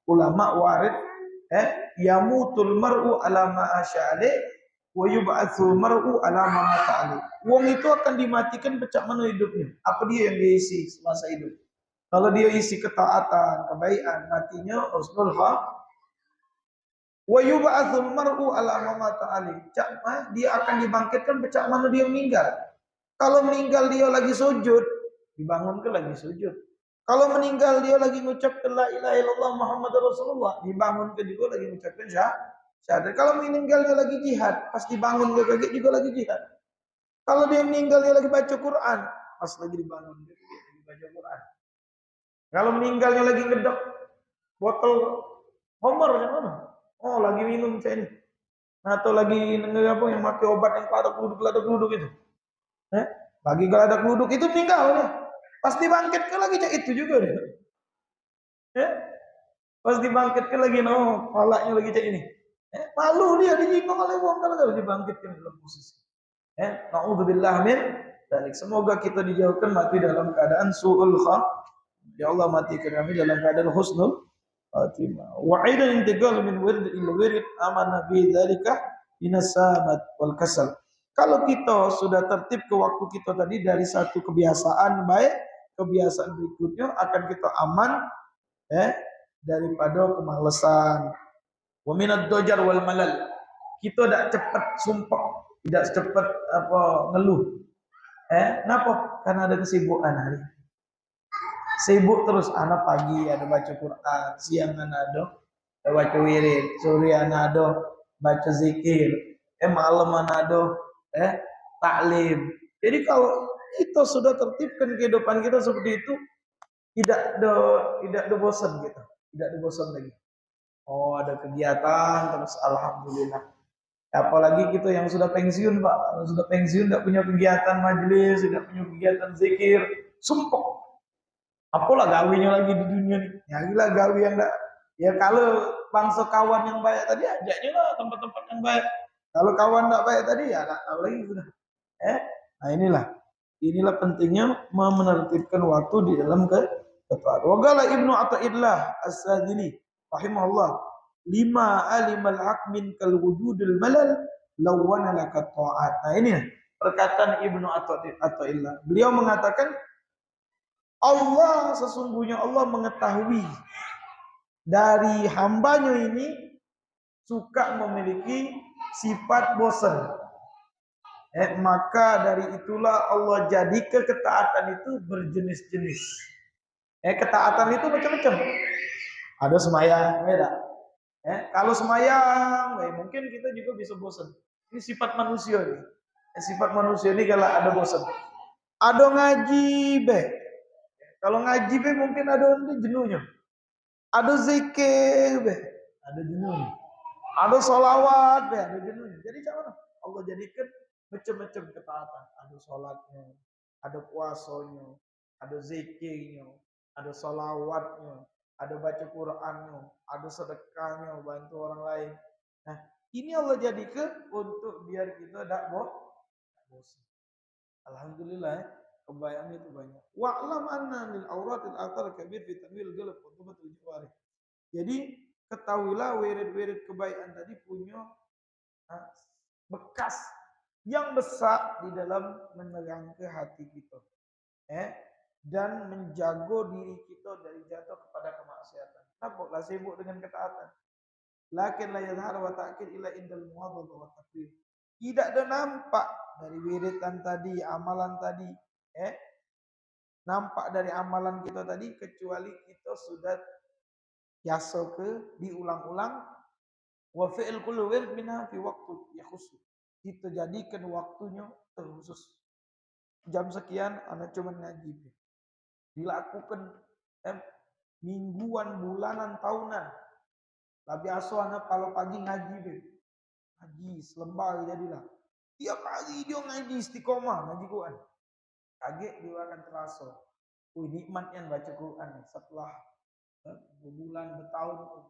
ulama warid, yamutul mar'u ala ma asya'ali wa yub'atsul mar'u ala ma mata'ali. Wong itu akan dimatikan pecah mana hidupnya. Apa dia yang diisi semasa hidup? Kalau dia isi ketaatan, kebaikan, matinya husnul khatimah. Wa yub'atsul mar'u ala ma mata'ali. Dia akan dibangkitkan pecah mana dia meninggal. Kalau meninggal dia lagi sujud, dibangunkan lagi sujud. Kalau meninggal dia lagi mengucapkan la ilaha illallah Muhammadur Rasulullah, dibangunkan juga lagi mengucapkan syahadat. Kalau meninggal dia lagi jihad, pas dibangun dia kaget juga lagi jihad. Kalau dia meninggal dia lagi baca Quran, pas lagi dibangun dia lagi baca Quran. Kalau meninggalnya lagi ngedok botol homer yang mana? Oh, lagi minum saya ini. Atau lagi apa yang pakai obat yang keladak geluduk itu. Bagi geladak geluduk itu meninggal ya. Pas dibangkitkan lagi itu juga dia. Pas dibangkitkan lagi, no, kepalanya lagi cek ini. Malu dia dijingkong oleh wong kalau dibangkitkan dalam posisi. Na'udzubillah min dzalik. Semoga kita dijauhkan mati dalam keadaan su'ul khatimah. Ya Allah matikan kami dalam keadaan husnul khatimah. Wa'idan intiqal min wird ila wird amana bi dzalika minasamat wal kasal. Kalau kita sudah tertib ke waktu kita tadi dari satu kebiasaan baik, kebiasaan berikutnya akan kita aman daripada kemalasan. Wa minad dojar wal malal. Kita tidak cepat sumpah, tidak cepat ngeluh. Kenapa? Karena ada kesibukan hari. Sibuk terus, anak pagi ada baca Quran, siang ada baca wirid, sore ada baca zikir, malam ada taklim. Jadi kalau kita sudah tertibkan kehidupan kita seperti itu, tidak ada bosan gitu, tidak ada bosan lagi. Oh, ada kegiatan terus alhamdulillah. Apalagi kita yang sudah pensiun, Pak. Yang sudah pensiun tidak punya kegiatan majelis, tidak punya kegiatan zikir, sumpah. Apalah gawinya lagi di dunia ini. Ya gila gawi yang enggak. Ya kalau bangsa kawan yang baik tadi ajaknya lah tempat-tempat yang baik. Kalau kawan enggak baik tadi ya enggak tahu lagi sudah. Nah inilah pentingnya menertibkan waktu di dalam ketaatan. Waqala Ibnu Athaillah As-Sadili rahimahullah, lima alimal haq min kal wujudul malal lawana lakat ta'at. Nah ini perkataan Ibnu Athaillah. Beliau mengatakan Allah sesungguhnya Allah mengetahui dari hambanya ini suka memiliki sifat bosan. Maka dari itulah Allah jadikan ketaatan itu berjenis-jenis. Ketaatan itu macam-macam. Ada semayang, beda. Kalau semayang, mungkin kita juga bisa bosan. Ini sifat manusia nih. Sifat manusia ini kalau ada bosan. Ada ngaji, kalau ngaji mungkin ada jenuhnya. Ada zikir, ada jenuhnya. Ada sholawat, ada jenuhnya. Jadi jangan Allah jadikan macam-macam ketaatan. Ada sholatnya, ada puasanya, ada zikirnya, ada sholawatnya, ada baca Qurannya, ada sedekahnya, bantu orang lain. Nah, ini Allah jadikan untuk biar kita tidak bosan. Alhamdulillah. Kebaikan itu banyak. Wa'lam anna lil auratil athar kabir fi tanwil qalb wa tubatul jawari. Jadi ketahuilah wirid-wirid kebaikan tadi punya bekas yang besar di dalam menerangkan hati kita. Dan menjaga diri kita dari jatuh kepada kemaksiatan. Kenapa? Sibuk dengan ketaatan. Lakin la yadhhar wa ta'kid illa indal muhadhadah wa taqwim. Tidak ada nampak dari wiridan tadi, amalan tadi, nampak dari amalan kita tadi kecuali kita sudah biasa diulang-ulang wa fi'l kullu wird minha fi waqtu yakhusu. Kita jadikan waktunya terkhusus. Jam sekian anak cuma ngaji. Dilakukan mingguan, bulanan, tahunan. Lah biasa anak kalau pagi ngaji ngaji selembar jadilah. Tiap hari dia ngaji istiqomah, ngaji Quran. Kaget dia akan terasa. Nikmatnya baca Quran setelah berbulan, bertahun.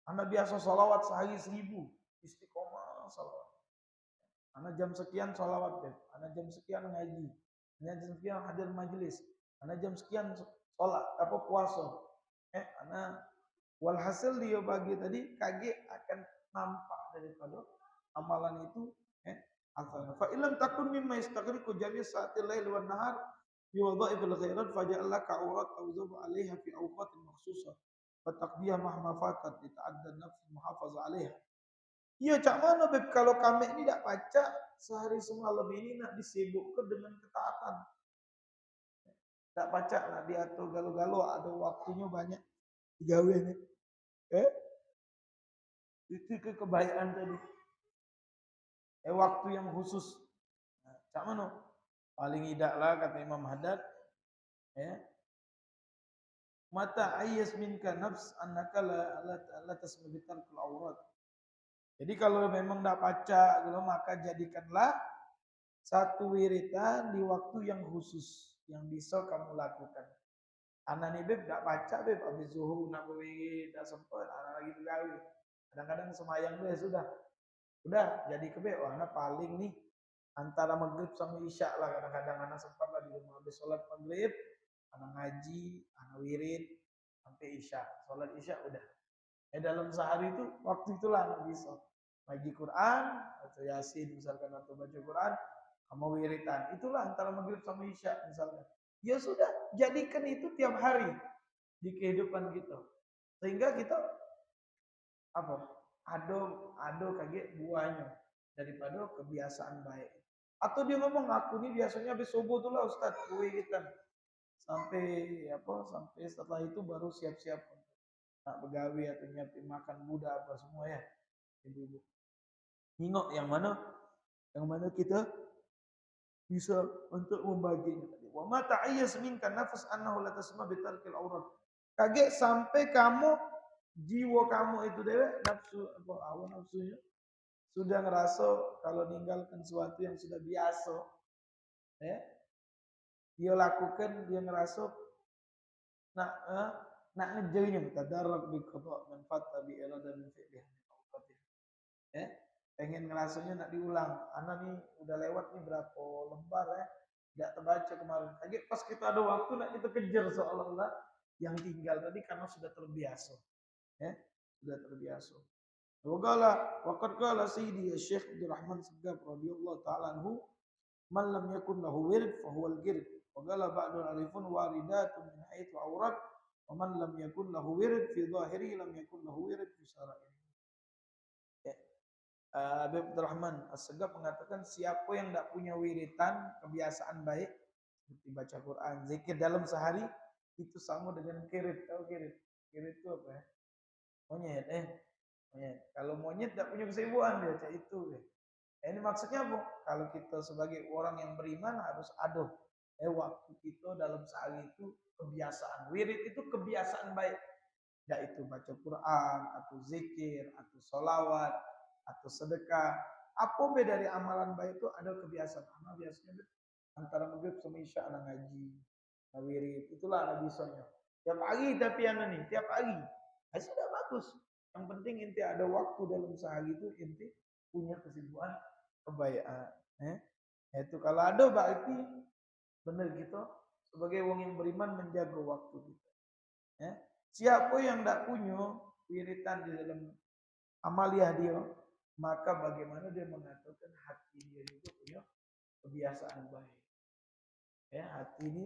Anak biasa salawat sehari 1000. Istiqomah salawat. Anak jam sekian salawat. Anak jam sekian ngaji. Anak jam sekian hadir majelis. Anak jam sekian sholat, puasa. Anak walhasil dia bagi tadi kaget akan nampak daripada amalan itu. Fa illam takun mimma yastaghriqu jami' sa'atil lail wan nahar bi wadha'ifil khairat faja'alaka aurat tawzabu 'alaiha fi awqatin makhsusah wa taqdiya mahma fatat lita'adda nafs muhafazah 'alaiha. Iya, cak mana beb kalau kami ini tidak baca sehari semalam ini nak disibukkan dengan ketaatan. Tak baca nak diatur galau-galau ada waktunya banyak digawe ini. Itu kebaikan tadi. Waktu yang khusus. Cak mana? Paling tidak lah kata Imam Haddad. Mata ayyas minka nafs annaka la tasmu bitarkul aurat. Jadi kalau memang tidak baca, maka jadikanlah satu wiridan di waktu yang khusus yang bisa kamu lakukan. Anak nih beb, tak baca beb, habis zuhur nak bewi, tak sempat, anak lagi begawi. Kadang-kadang semayang deh sudah, jadi kebe, oh, anak paling nih antara maghrib sama isya lah kadang-kadang anak sempat lah di rumah habis sholat maghrib, anak ngaji, anak wirid sampai isya, sholat isya udah. Dalam sehari itu waktu itulah anak bisa ngaji Quran atau Yasin misalkan atau baca Quran sama wiritan. Itulah antara maghrib sama isya misalkan. Ya sudah, jadikan itu tiap hari di kehidupan kita. Sehingga kita apa? Ado kaget buahnya daripada kebiasaan baik. Atau dia ngomong aku ini biasanya habis subuh tuh lah Ustaz, wiritan sampai sampai setelah itu baru siap-siap nak begawi atau nyiapin makan muda apa semua ya ibu-ibu. Nengok yang mana kita bisa untuk membaginya tadi. Wa ma ta'ayyas minka nafas annahu la tasma bi tarkil aurat. Kaget sampai kamu jiwa kamu itu dewek nafsu apa hawa nafsunya sudah ngerasa kalau ninggalkan sesuatu yang sudah biasa ya dia lakukan dia ngerasa nak nak ngejauhnya tadarrak bi qada manfaat bi irada min fi'liha ya pengen ngerasanya nak diulang anak nih udah lewat nih berapa lembar ya nggak terbaca kemarin lagi pas kita ada waktu nak kita kejar seolah-olah yang tinggal tadi karena sudah terbiasa ya sudah terbiasa waqala waqad qala sayyidi Syekh Abdul Rahman Segaf radhiyallahu taala anhu man lam yakun lahu wird fa huwa al-gird waqala ba'dul arifun waridatun min haitsu awrat wa man lam yakun lahu wird fi dhahiri lam yakun lahu wird fi syara'i. Habib Abdurrahman As-Segaf mengatakan siapa yang tidak punya wiritan kebiasaan baik seperti baca Quran, zikir dalam sehari itu sama dengan kirit. Tahu kirit? Kirit itu apa ya? Monyet, monyet. Kalau monyet tidak punya kesibukan dia cak itu. Ini maksudnya apa? Kalau kita sebagai orang yang beriman harus ada waktu kita dalam sehari itu kebiasaan. Wirid itu kebiasaan baik. Yaitu baca Quran atau zikir atau sholawat atau sedekah. Apa beda dari amalan baik itu ada kebiasaan. Amal biasanya antara maghrib sama isya anak ngaji, wirid. Itulah anak bisanya. Tiap pagi tapi anak nih, tiap pagi. Sudah bagus. Yang penting inti ada waktu dalam sehari itu inti punya kesibukan kebaikan. Itu kalau ada berarti benar gitu sebagai wong yang beriman menjaga waktu kita. Siapa yang tidak punya wiritan di dalam amaliah dia, maka bagaimana dia mengatakan hati dia juga punya kebiasaan baik. Hati ini,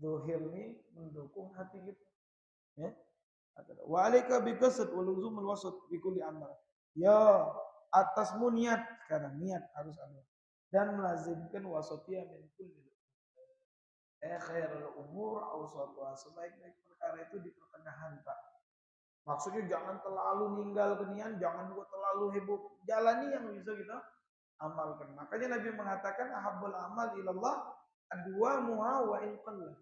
dohir ini mendukung hati kita. Wa alaika bi qasd wal luzum al wasat bi kulli amal. Ya, atasmu niat sekarang niat harus ada dan melazimkan wasatiyah min kulli khairul umur awsatuha sebaik-baik perkara itu di pertengahan Pak. Maksudnya jangan terlalu ninggal kenian, jangan juga terlalu heboh. Jalani yang bisa kita amalkan. Makanya Nabi mengatakan ahabbul amal ilallah adwamuha wa in qalla.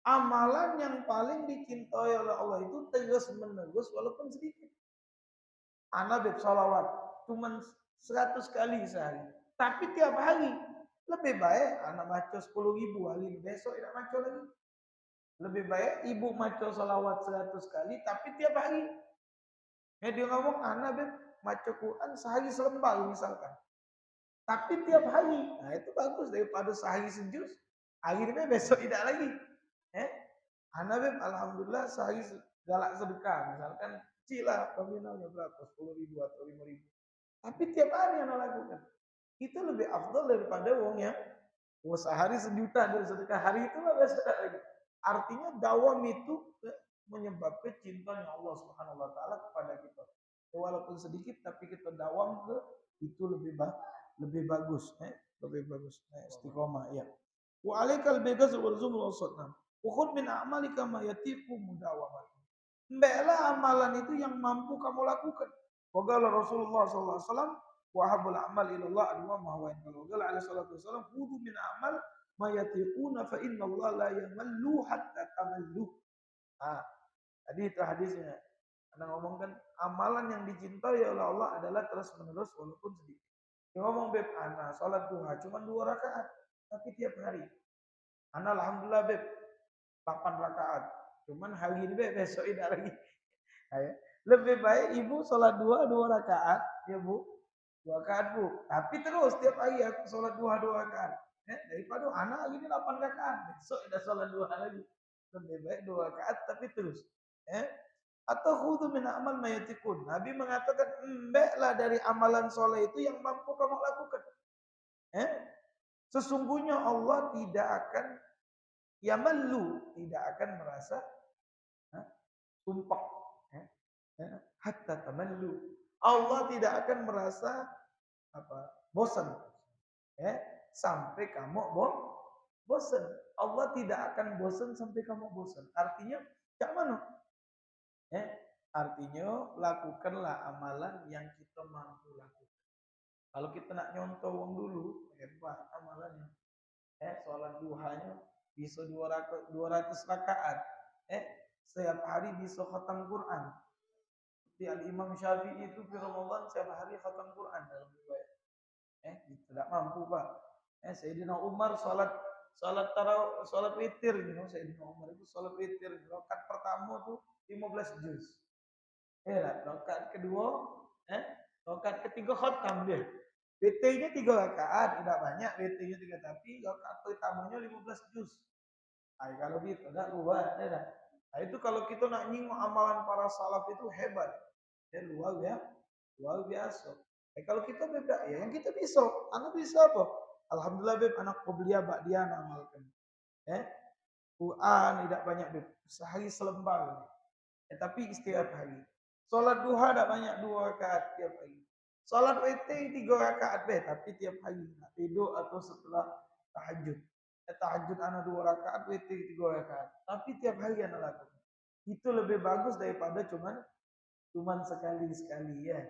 Amalan yang paling dicintai oleh Allah itu terus menerus walaupun sedikit. Ana beb salawat cuman 100 kali sehari. Tapi tiap hari lebih baik anak baca 10.000 hari besok tidak baca lagi. Lebih baik ibu baca salawat 100 kali tapi tiap hari. Dia ngomong anak beb baca Quran sehari selembar misalkan. Tapi tiap hari. Nah itu bagus daripada sehari sejus. Akhirnya besok tidak lagi. Anak beb alhamdulillah sehari galak sedekah misalkan cilah nominalnya berapa 10.000 atau 5.000. Tapi tiap hari anak lakukan. Itu lebih afdal daripada wong yang sehari 1 juta dari sedekah hari itu lah besok lagi. Artinya dawam itu menyebabkan cintanya Allah Subhanahu wa taala kepada kita. Walaupun sedikit tapi kita dawam ke itu lebih bagus, lebih bagus. Istiqomah ya. Wa alaikal bighaz wal zumul wasatna. Wa khudh min a'malika ma yatiqu mudawamat. Mbeklah amalan itu yang mampu kamu lakukan. Waqala Rasulullah sallallahu alaihi wasallam wa habbul a'mal ila Allah adwa ma huwa inna Allah alaihi salatu wasallam khudhu min a'mal ma yatiquna fa inna Allah la yamallu hatta tamallu. Tadi itu hadisnya. Anda ngomongkan amalan yang dicintai oleh Allah adalah terus menerus walaupun sedikit. Dia ngomong beb, ana salat duha cuma 2 rakaat tapi tiap hari. Ana alhamdulillah beb 8 rakaat. Cuman hari ini besok tidak lagi. Ya. Lebih baik ibu sholat dua rakaat, ya bu, 2 rakaat bu. Tapi terus tiap hari aku sholat dua rakaat. Daripada anak ini 8 rakaat, besok tidak sholat 2 lagi. Lebih baik 2 rakaat tapi terus. Atau khudu min amal mayatikun. Nabi mengatakan, embeklah dari amalan soleh itu yang mampu kamu lakukan. Sesungguhnya Allah tidak akan yamallu, tidak akan merasa sumpah. Hatta tamallu. Allah tidak akan merasa bosan. Sampai kamu bosan. Allah tidak akan bosan sampai kamu bosan. Artinya, cak mana? Artinya, lakukanlah amalan yang kita mampu lakukan. Kalau kita nak nyontoh uang dulu, hebat amalannya. Sholat duhanya bisa 200 rakaat. Setiap hari bisa khatam Quran. Di Al-Imam Syafi'i itu di Ramadan setiap hari khatam Quran dalam riwayat. Tidak mampu Pak. Sayyidina Umar salat witir gitu. Sayyidina Umar itu salat witir. Rakaat pertama tuh 15 juz. Rakaat kedua, rakaat ketiga khatam dia. WT-nya 3 rakaat, tidak banyak WT-nya 3, tapi rakaat pertamanya 15 juz. Kalau gitu enggak luar, Nah, itu kalau kita nak nyingok amalan para salaf itu hebat. Luar biasa. Kalau kita beda, ya yang kita bisa. Anak bisa apa? Alhamdulillah beb, anak qobliyah bak dia amalkan. Quran tidak banyak beb, sehari selembar. Tapi setiap hari. Sholat duha tidak banyak 2 rakaat tiap hari. Sholat WT 3 rakaat beb, tapi tiap hari. Tidur atau setelah tahajud. Tahajud anak 2 rakaat, WT 3 rakaat. Tapi tiap hari anak lakukan. Itu lebih bagus daripada cuman sekali-sekali ya.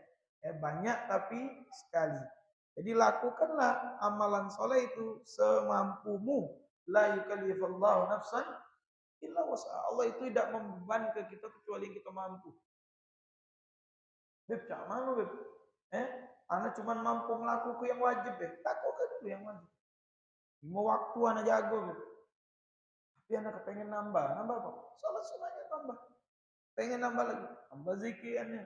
Banyak tapi sekali. Jadi lakukanlah amalan soleh itu semampumu. La yukallifullahu nafsan illa wus'aha. Allah itu tidak membeban ke kita kecuali yang kita mampu. Beb, cak mana beb? Anak cuma mampu melakukan yang wajib beb. Lakukan dulu yang wajib. 5 waktu anak jago beb. Tapi anak kepengen nambah apa? Salat sunnahnya tambah. Pengen nambah lagi, tambah zikirnya.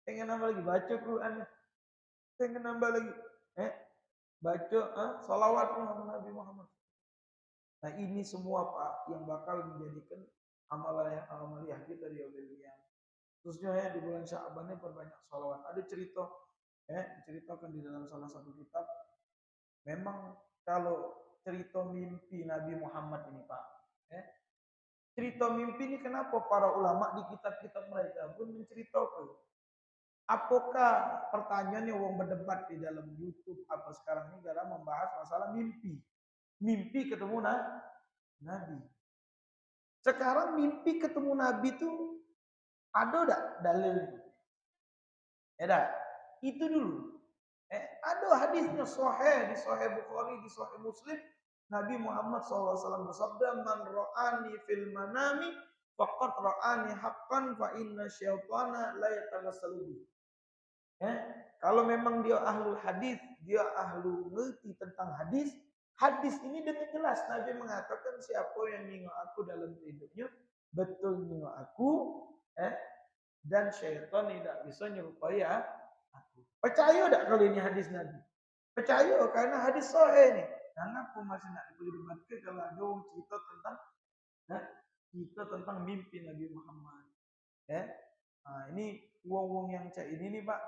Pengen nambah lagi, baca Qurannya. Pengen nambah lagi, baca salawat Nabi Muhammad. Nah ini semua Pak yang bakal menjadikan amaliyah kita di Obelia. Khususnya di bulan Sya'ban ini perbanyak salawat. Ada cerita, diceritakan di dalam salah satu kitab. Memang kalau cerita mimpi Nabi Muhammad ini Pak, cerita mimpi ini kenapa para ulama di kitab-kitab mereka pun menceritakan. Apakah pertanyaannya orang berdebat di dalam YouTube apa sekarang ini dalam membahas masalah mimpi. Mimpi ketemu Nabi. Sekarang mimpi ketemu Nabi itu ada enggak dalilnya? Ya itu dulu. Ada hadisnya sahih di Sahih Bukhari, di Sahih Muslim. Nabi Muhammad SAW bersabda, "Man ra'ani fil manami faqad ra'ani haqqan fa inna syaitana la yatamassalu." Kalau memang dia ahlu hadis, dia ahlu ngerti tentang hadis, hadis ini dengan jelas Nabi mengatakan siapa yang nengok aku dalam hidupnya betul nengok aku, dan syaitan tidak bisa nyerupai aku. Percaya tak kalau ini hadis Nabi? Percaya karena hadis sahih nih. Kenapa masih nak diperdebatkan kalau ada orang cerita tentang mimpi Nabi Muhammad? Nah, ini wong-wong yang cak ini nih Pak,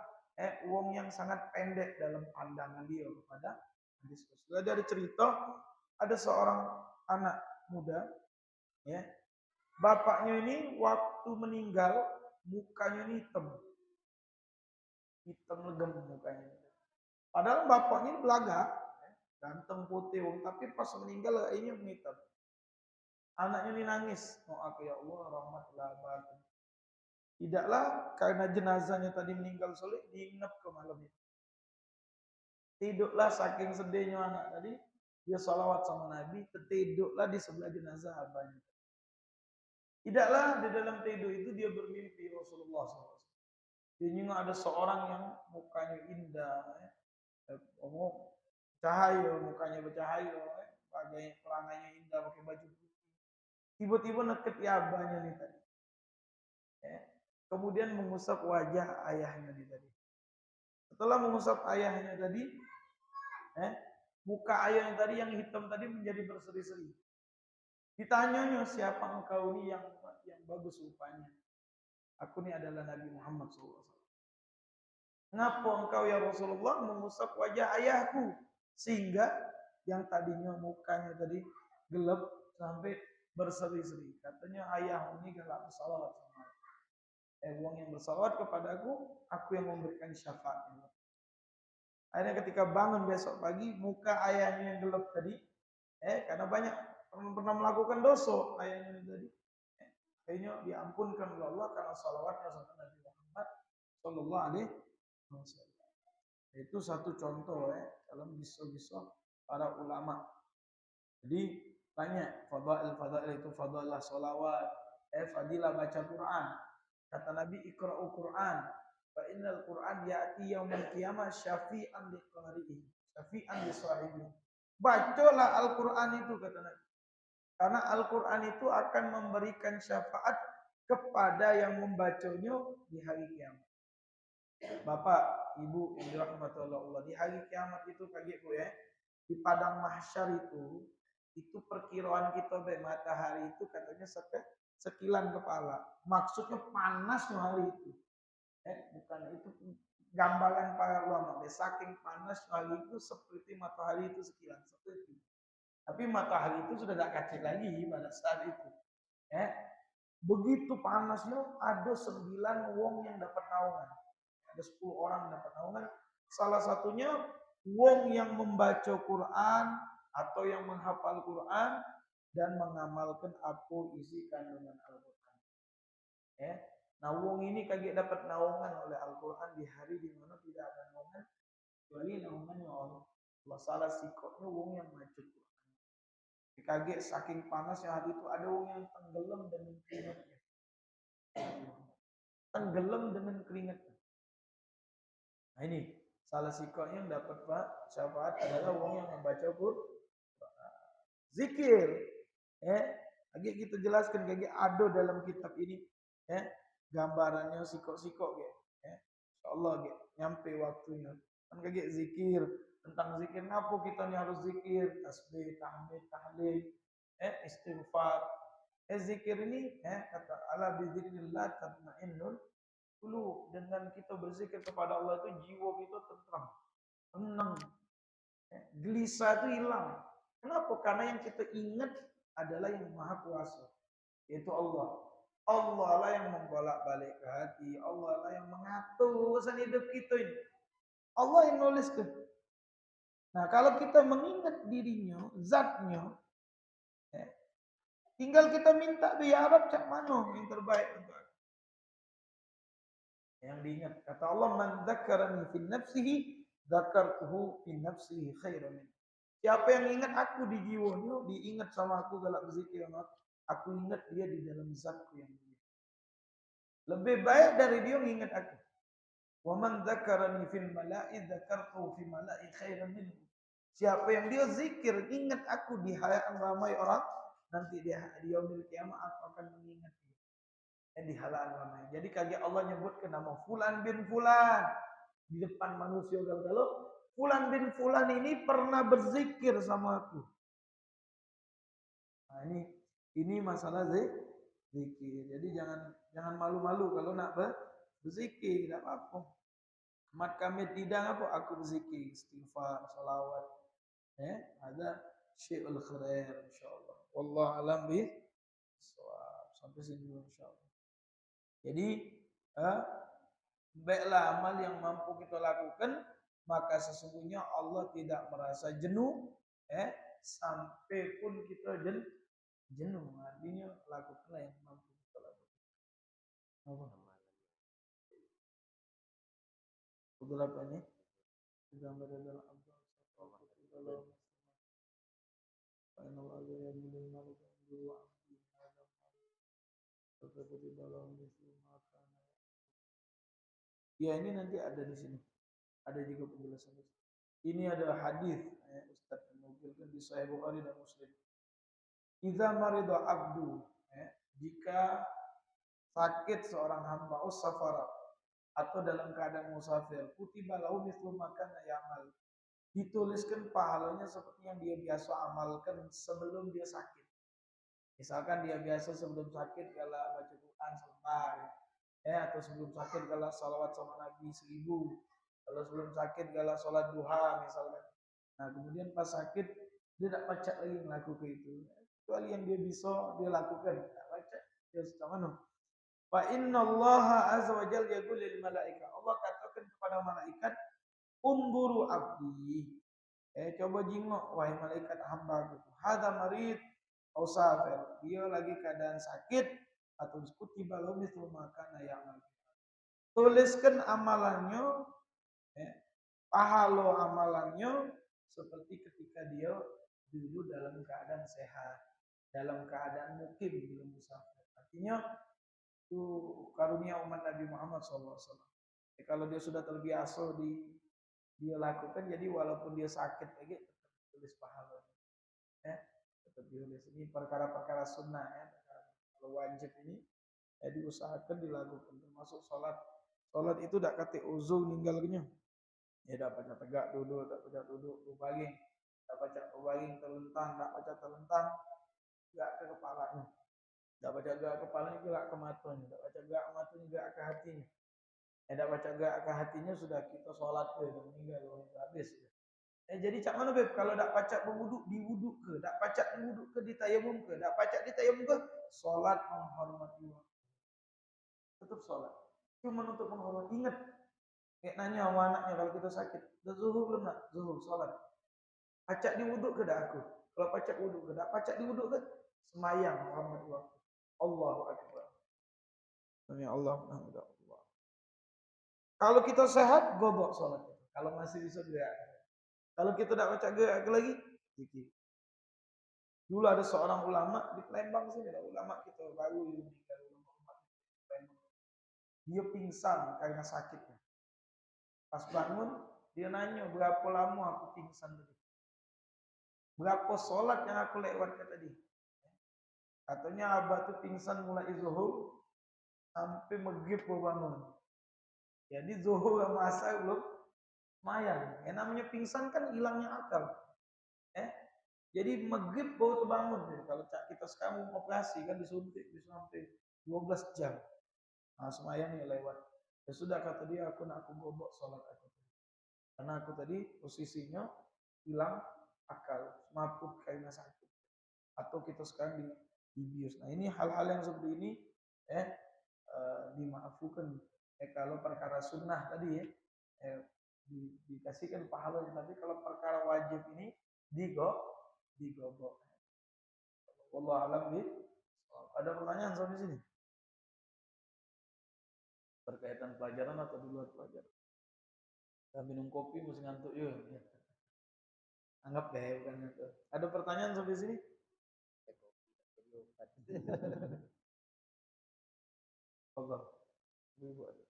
wong yang sangat pendek dalam pandangan dia kepada hadis Rasul. Ada cerita, ada seorang anak muda, bapaknya ini waktu meninggal mukanya ini hitam legem mukanya. Padahal bapaknya ini belaga, ganteng putih, tapi pas meninggal ini hitam. Anaknya ini nangis, aku ya Allah, rahmatullah batin. Tidaklah karena jenazahnya tadi meninggal soleh diinap ke malam itu. Tidurlah saking sedihnya anak tadi, dia salawat sama Nabi, tertidurlah di sebelah jenazah abahnya. Tidaklah di dalam tidur itu dia bermimpi Rasulullah SAW. Dia ada seorang yang mukanya indah, cahaya, mukanya bercahaya, bagai pelanganya indah, pakai baju putih. Tiba-tiba neket abahnya nih tadi. Ya. Kemudian mengusap wajah ayahnya nih tadi. Setelah mengusap ayahnya tadi, muka ayahnya tadi yang hitam tadi menjadi berseri-seri. Ditanyanya, siapa engkau ini yang bagus rupanya? Aku ini adalah Nabi Muhammad SAW. Ngapa engkau ya Rasulullah mengusap wajah ayahku? Sehingga yang tadinya mukanya tadi gelap sampai berseri-seri. Katanya ayah ini galak bersalawat sama wong yang bersalawat kepadaku, aku yang memberikan syafaat. Akhirnya ketika bangun besok pagi, muka ayahnya yang gelap tadi, karena banyak pernah melakukan dosa ayahnya tadi, akhirnya diampunkan oleh Allah karena salawatnya sama Nabi Muhammad Sallallahu Alaihi Wasallam. Itu satu contoh dalam kisah-kisah para ulama. Jadi banyak fadail itu fadalah salawat, fadilah baca Quran. Kata Nabi, iqra'ul Quran. Fa innal Quran ya'ti yaumil qiyamah syafi'an liqari'ihi, syafi'an li sahibihi. Bacalah Al-Quran itu kata Nabi. Karena Al-Quran itu akan memberikan syafaat kepada yang membacanya di hari kiamat. Bapak, Ibu yang dirahmati Allah, di hari kiamat itu kaget Bu ya. Di padang mahsyar itu perkiraan kita be matahari itu katanya sekilan kepala. Maksudnya panasnya hari itu. Bukan itu gambaran para ulama. Saking panas hari itu seperti matahari itu sekilan seperti. Tapi matahari itu sudah tidak kecil lagi pada saat itu. Begitu panasnya ada 9 wong yang dapat naungan. Ada 10 orang yang dapat naungan. Salah satunya wong yang membaca Quran atau yang menghafal Quran dan mengamalkan apa isi kandungan Al-Quran. Nah, wong ini kaget dapat naungan oleh Al-Quran di hari di mana tidak ada naungan kecuali naungannya Allah. Salah sikapnya wong yang baca Quran. Kaget saking panasnya hari itu ada wong yang tenggelam dengan keringatnya. Tenggelam dengan keringatnya. Nah ini salah sikapnya yang dapat syafaat adalah wong yang membaca Quran. Zikir. Lagi kita jelaskan lagi ada dalam kitab ini gambarannya sikok-sikok insyaallah nyampe waktunya. Kan kayak zikir, tentang zikir apa kita nih harus zikir, tasbih, tahmid, tahlil, istighfar. Zikir ini kata ala bizikrillah tatmainnul qulub. Dengan kita berzikir kepada Allah itu jiwa kita tenteram, tenang. Gelisah itu hilang. Kenapa? Karena yang kita ingat adalah yang Maha Kuasa, yaitu Allah. Allah lah yang membolak-balik ke hati. Allah lah yang mengatur urusan hidup kita ini. Allah yang nulis ke. Nah, kalau kita mengingat dirinya, zatnya, tinggal kita minta ya Rabb cak mana yang terbaik untuk aku. Yang diingat. Kata Allah, man dzakarani fi nafsihi dzakartuhu fi nafsihi khairan min. Siapa yang ingat aku di jiwanya, diingat sama aku galak berzikir sama aku ingat dia di dalam zatku yang mulia. Lebih baik dari dia mengingat aku. Wa man dzakarani fil mala'i dzakartuhu fi mala'i khairan minhu. Siapa yang dia zikir ingat aku di halayak ramai orang, nanti di yaumil kiamat aku akan mengingat dia di halayak ramai. Jadi kaget Allah nyebut ke nama fulan bin fulan di depan manusia kalau fulan bin fulan ini pernah berzikir sama aku. Nah, ini masalah zikir. Jadi jangan malu-malu kalau nak berzikir, tidak apa-apa. Mat kami tidak apa aku berzikir, istighfar, salawat. Ada syai'ul khair insyaallah. Wallahu alam bi sampai sini insyaallah. Jadi baiklah amal yang mampu kita lakukan, maka sesungguhnya Allah tidak merasa jenuh sampai pun kita jenuh. Artinya lakukanlah yang mampu kita lakukan. Apa beberapa ini gambar dalam Abdul dalam final ada yang minimal dua seperti dalam makan. Ya ini nanti ada di sini. Ada juga penjelasan. Ini adalah hadis Ustaz menukilkan di Sahih Bukhari dan Muslim. Idza maridu abdu, jika sakit seorang hamba safara atau dalam keadaan musafir, kutiba lahu mithlu ma kana ya'mal. Dituliskan pahalanya seperti yang dia biasa amalkan sebelum dia sakit. Misalkan dia biasa sebelum sakit gala baca Quran sebentar, atau sebelum sakit gala salawat sama Nabi 1000, kalau sebelum sakit gala sholat duha misalkan. Nah kemudian pas sakit dia tidak pacak lagi melakukan itu. Kecuali yang dia bisa dia lakukan, tidak pacak dia suka mana. Fa inna Allah azza wa jalla yaqul lil malaika. Allah katakan kepada malaikat, "Unzuru abdi." Coba jingok wahai malaikat hamba itu. Hada marid au safir. Dia lagi keadaan sakit atau kutiba lahu mithlu ma kana ya'mal. Tuliskan amalannya, pahala amalannya seperti ketika dia dulu dalam keadaan sehat, dalam keadaan mukim belum musafir. Artinya itu karunia umat Nabi Muhammad SAW. Kalau dia sudah terbiasa dia lakukan, jadi walaupun dia sakit lagi tetap tulis pahalanya. Tetap ditulis. Ini perkara-perkara sunnah Kalau wajib ini diusahakan dilakukan, termasuk sholat. Sholat itu tidak kata uzur ninggalnya. Tak baca tegak duduk, tak baca duduk berbaring, tak baca berbaring terlentang, tak baca terlentang, gerak ke kepalanya. Tak baca gerak kepalanya, gerak ke matanya. Tak baca gerak matanya, gerak ke hatinya. Tak baca gerak ke hatinya, sudah kita sholat ke, meninggal, habis. Jadi cak mana beb? Kalau tak pacak berwuduk, diwuduk ke? Tak pacak diwuduk ke, ditayamum ke? Tak pacak ditayamum ke? Sholat menghormati waktu. Tetap sholat. Cuma untuk menghormati. Ingat. Kayak nanya sama anaknya kalau kita sakit. Dah zuhur belum nak? Zuhur, sholat. Pacak diwuduk ke dah aku? Kalau pacak wuduk ke? Tak pacak diwuduk ke? Semayang menghormati waktu. Allahu Akbar. Namanya Allah. Allah. Kalau kita sehat, gobok sholat. Kalau masih bisa gerak. Kalau kita tak pacak gerak lagi, zikir. Dulu ada seorang ulama di Palembang sini, ulama kita baru meninggal, ulama Palembang. Dia pingsan karena sakitnya. Pas bangun, dia nanya berapa lama aku pingsan tadi. Berapa sholat yang aku lewatkan tadi. Katanya abah tuh pingsan mulai zuhur sampai maghrib baru bangun. Jadi zuhur sama asar belum lumayan. Yang namanya pingsan kan hilangnya akal. Jadi maghrib baru terbangun. Kalau kita sekarang operasi kan disuntik bisa sampai 12 jam. Nah, semayang ya lewat. Ya sudah kata dia, aku gobok sholat aku. Karena aku tadi posisinya hilang akal, mabuk karena sakit. Atau kita sekarang dibius. Nah ini hal-hal yang seperti ini dimaafkan. Kalau perkara sunnah tadi dikasihkan pahalanya. Tapi kalau perkara wajib ini digobok. Wallahu a'lam bishawab. Ada pertanyaan sampai sini? Berkaitan pelajaran atau di luar pelajaran? Kita minum kopi mesti ngantuk yuk. Anggap deh bukan itu. Ada pertanyaan sampai sini? Allah. Ibu ada.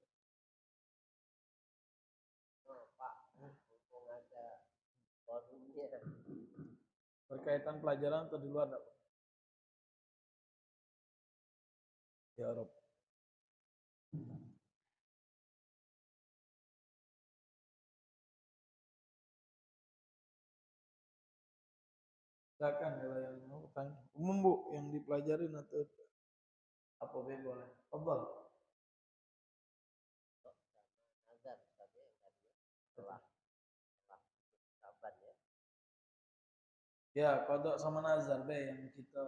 Pak, mumpung ada forumnya. Berkaitan pelajaran atau di luar enggak? Ya Rob. Silakan kalau yang mau tanya. Umum Bu, yang dipelajarin atau apa boleh? Fadhal. Nazar tadi setelah sabar ya. Ya, kodok sama nazar be yang kita.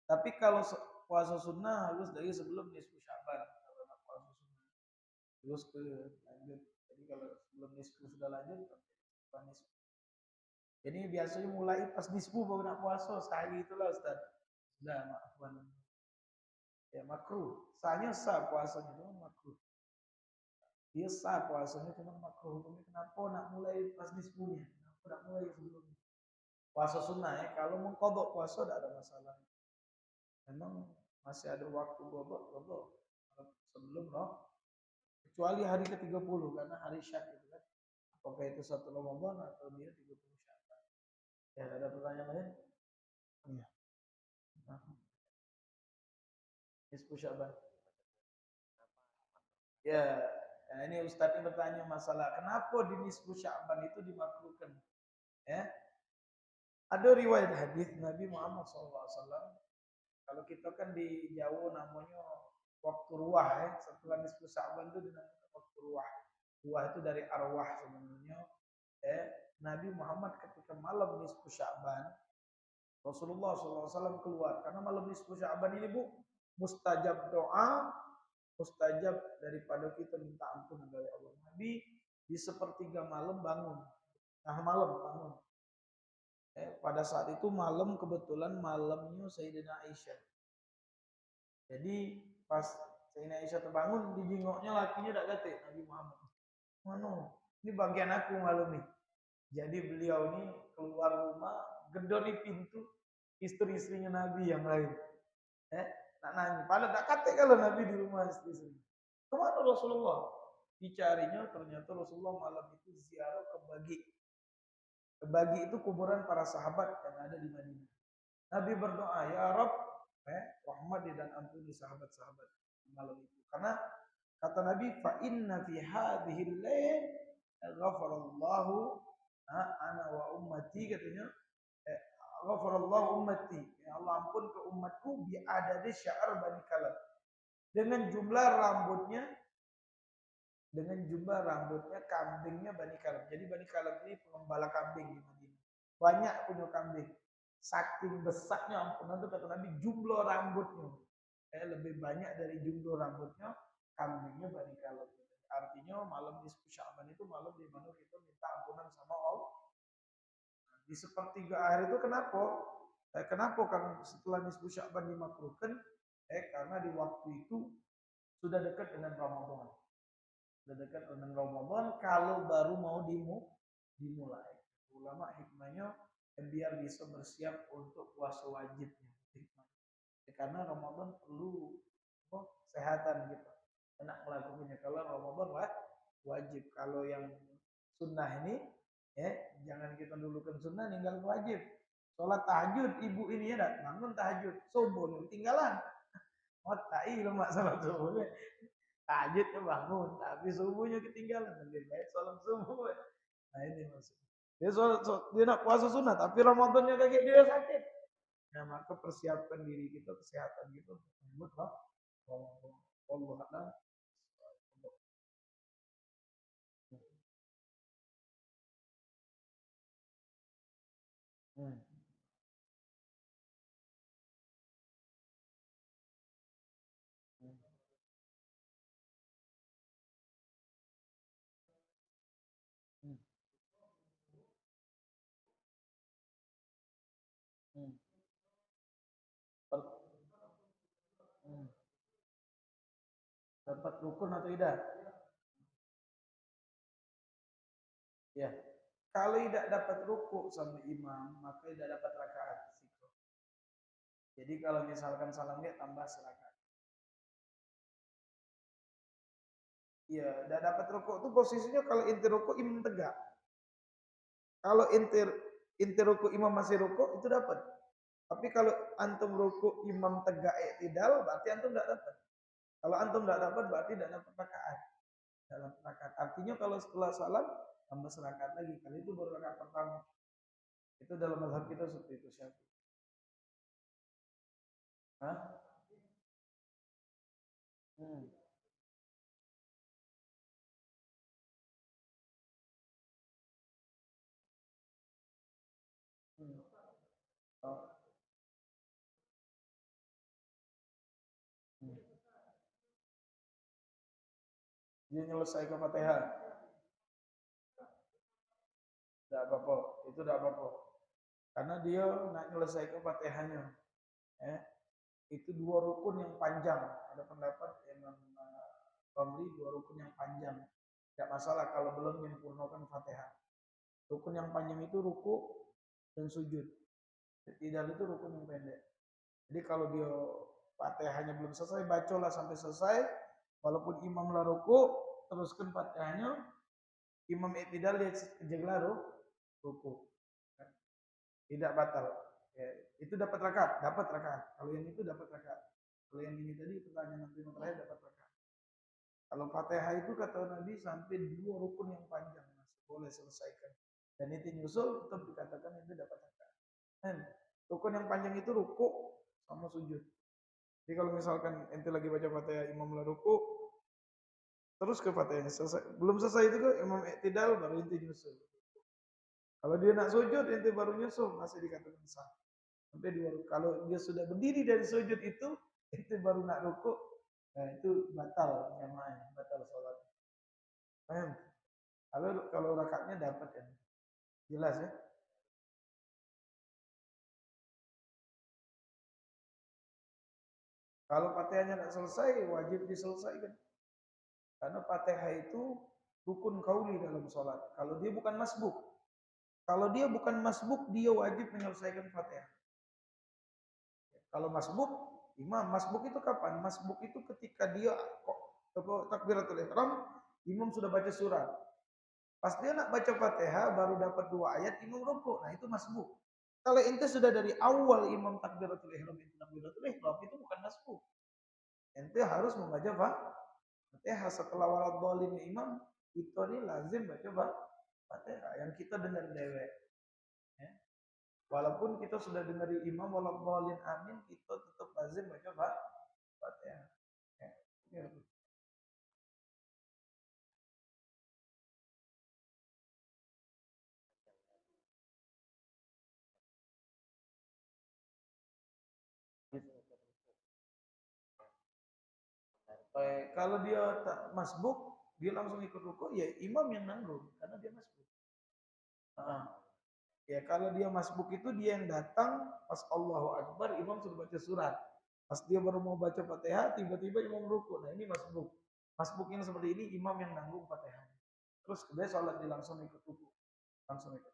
Tapi kalau puasa sunnah harus dari sebelum nisfu Sya'ban. Kalau nak puasa sunnah. Terus ke lanjut. Jadi kalau sebelum nisfu sudah lanjut, nisfu. Jadi biasanya mulai pas nisfu baru nak puasa. Sehari itulah Ustaz. Sudah maafkan. Ya makruh. Sahnya sah puasanya itu makruh. Dia sah puasanya cuma makruh. Kenapa nak mulai pas nisfunya? Kenapa nak mulai sebelumnya? Puasa sunnah kalau mau kodok puasa tidak ada masalah. Memang masih ada waktu kodok sebelum kecuali hari ke-30 karena hari Syak itu kan. Apakah itu 1 Ramadan atau dia 30 Syawal? Ya, ada pertanyaan lain? Ya. Nisfu Sya'ban. Ya, nah ini Ustadz ini bertanya masalah kenapa di nisfu Sya'ban itu dimakruhkan? Ya, ada riwayat hadis Nabi Muhammad SAW. Kalau kita kan di Jawa namanya waktu ruah ya. Setelah nisfu Sya'ban itu dinamakan waktu ruah. Ruah itu dari arwah sebenarnya. Ya, Nabi Muhammad ketika malam nisfu Sya'ban, Rasulullah SAW keluar karena malam nisfu Sya'ban ini Bu mustajab doa, mustajab daripada kita minta ampun dari Allah. Nabi di sepertiga malam bangun. Nah malam bangun. Pada saat itu malam kebetulan malamnya Sayyidina Aisyah. Jadi pas Sayyidina Aisyah terbangun, dijingoknya lakinya tak kata Nabi Muhammad. Mana? Ini bagian aku malam nih. Jadi beliau ini keluar rumah, gedor di pintu istri-istrinya Nabi yang lain. Nak nanya, padahal tak kata kalau Nabi di rumah istri-istri. Kemana Rasulullah? Dicarinya ternyata Rasulullah malam itu ziarah ke Baqi. Ke Baqi itu kuburan para sahabat yang ada di Madinah. Nabi berdoa, ya Rabb, rahmati dan ampuni sahabat-sahabat malam itu. Karena kata Nabi, fa inna fi hadhihi al-lail ghafarallahu ana wa ummati katanya. Ghafarallahu ummati. Ya Allah ampun ke umatku bi adadi sya'r Bani Kalab. Dengan jumlah rambutnya kambingnya Bani Kalab. Jadi Bani Kalab ini pengembala kambing di Madinah. Banyak punya kambing. Saking besarnya ampun itu kata Nabi jumlah rambutnya. Lebih banyak dari jumlah rambutnya kambingnya Bani Kalab. Artinya malam nisfu Sya'ban itu malam di mana kita minta ampunan sama Allah. Di sepertiga akhir itu kenapa? Kenapa kan setelah nisfu Sya'ban dimakruhkan? Karena di waktu itu sudah dekat dengan Ramadan. Sudah dekat dengan Ramadan kalau baru mau dimulai. Ulama hikmahnya biar bisa bersiap untuk puasa wajibnya. Karena Ramadan perlu kesehatan gitu. Enak melakukannya. Kalau Ramadan wajib. Kalau yang sunnah ini jangan kita dulukan sunnah ninggal wajib. Sholat tahajud ibu ini ya bangun tahajud subuh ketinggalan. Tai lemak sholat subuhnya. Tahajudnya bangun tapi subuhnya ketinggalan. Lebih baik sholat subuh. Nah ini maksudnya. Dia nak puasa sunnah tapi Ramadannya kayak dia sakit. Nah maka persiapkan diri kita kesehatan gitu untuk Ramadan. Allah a'lam. Dapat rukun atau tidak? Ya. Kalau tidak dapat ruku sama imam, maka tidak dapat rakaat. Jadi kalau misalkan salam dia tambah serakaat. Iya, tidak dapat ruku itu posisinya kalau inti ruku imam tegak. Kalau inti ruku imam masih ruku itu dapat. Tapi kalau antum ruku imam tegak i'tidal berarti antum tidak dapat. Kalau antum tidak dapat berarti tidak dapat rakaat. Dalam rakaat. Artinya kalau setelah salam tambah serakaat lagi. Kali itu baru rakaat pertama. Itu dalam mazhab kita seperti itu Syafi'i. Hah? Oh. Dia nyelesaikan Fatihah. Tidak apa-apa. Itu tidak apa-apa. Karena dia nak nyelesaikan Fatihahnya. Itu dua rukun yang panjang. Ada pendapat Imam Romli dua rukun yang panjang. Tidak masalah kalau belum menyempurnakan Fatihah. Rukun yang panjang itu ruku dan sujud. Tidak itu rukun yang pendek. Jadi kalau dia Fatihahnya belum selesai, bacalah sampai selesai. Walaupun imam lah ruku, teruskan Fatihahnya. Imam i'tidal dia kejenglah ruku. Tidak batal. Ya, itu dapat rakaat, dapat rakaat. Kalau yang itu dapat rakaat. Kalau yang ini tadi pertanyaan nanti terakhir dapat rakaat. Kalau Fatihah itu kata Nabi sampai 2 rukun yang panjang masih boleh selesaikan. Dan itu nyusul tetap dikatakan itu dapat rakaat. Dan rukun yang panjang itu ruku sama sujud. Jadi kalau misalkan ente lagi baca Fatihah imam lah ruku, terus ke Fatihahnya selesai. Belum selesai itu kok imam i'tidal baru ente nyusul. Kalau dia nak sujud ente baru nyusul masih dikatakan sah. Sampai 2 rukun. Kalau dia sudah berdiri dari sujud itu ente baru nak ruku, nah itu batal jamaahnya, batal sholat. Paham? Kalau rakaatnya dapat ya. Jelas ya? Kalau Fatihahnya tidak selesai, wajib diselesaikan. Karena Fatihah itu rukun kauli dalam sholat. Kalau dia bukan masbuk. Kalau dia bukan masbuk, dia wajib menyelesaikan Fatihah. Kalau masbuk, imam. Masbuk itu kapan? Masbuk itu ketika dia takbiratul ihram, imam sudah baca surat. Pas dia nak baca Fatihah baru dapat 2 ayat, imam rukuk. Nah, itu masbuk. Kalau ente sudah dari awal imam takbiratul ihram itu bukan masbuk. Ente harus membaca Fatihah setelah waladhdallin imam, itu nih lazim baca Fatihah yang kita dengar dewek. Ya. Walaupun kita sudah dengar imam waladhdallin amin, kita tetap lazim baca Fatihah. Ya. Kalau dia tak masbuk, dia langsung ikut ruku, ya imam yang nanggung karena dia masbuk. Ya kalau dia masbuk itu dia yang datang pas Allahu Akbar, imam sudah baca surat. Pas dia baru mau baca Fatihah, tiba-tiba imam ruku. Nah ini masbuk. Masbuk yang seperti ini imam yang nanggung Fatihah. Terus dia sholat dia langsung ikut ruku, langsung ikut.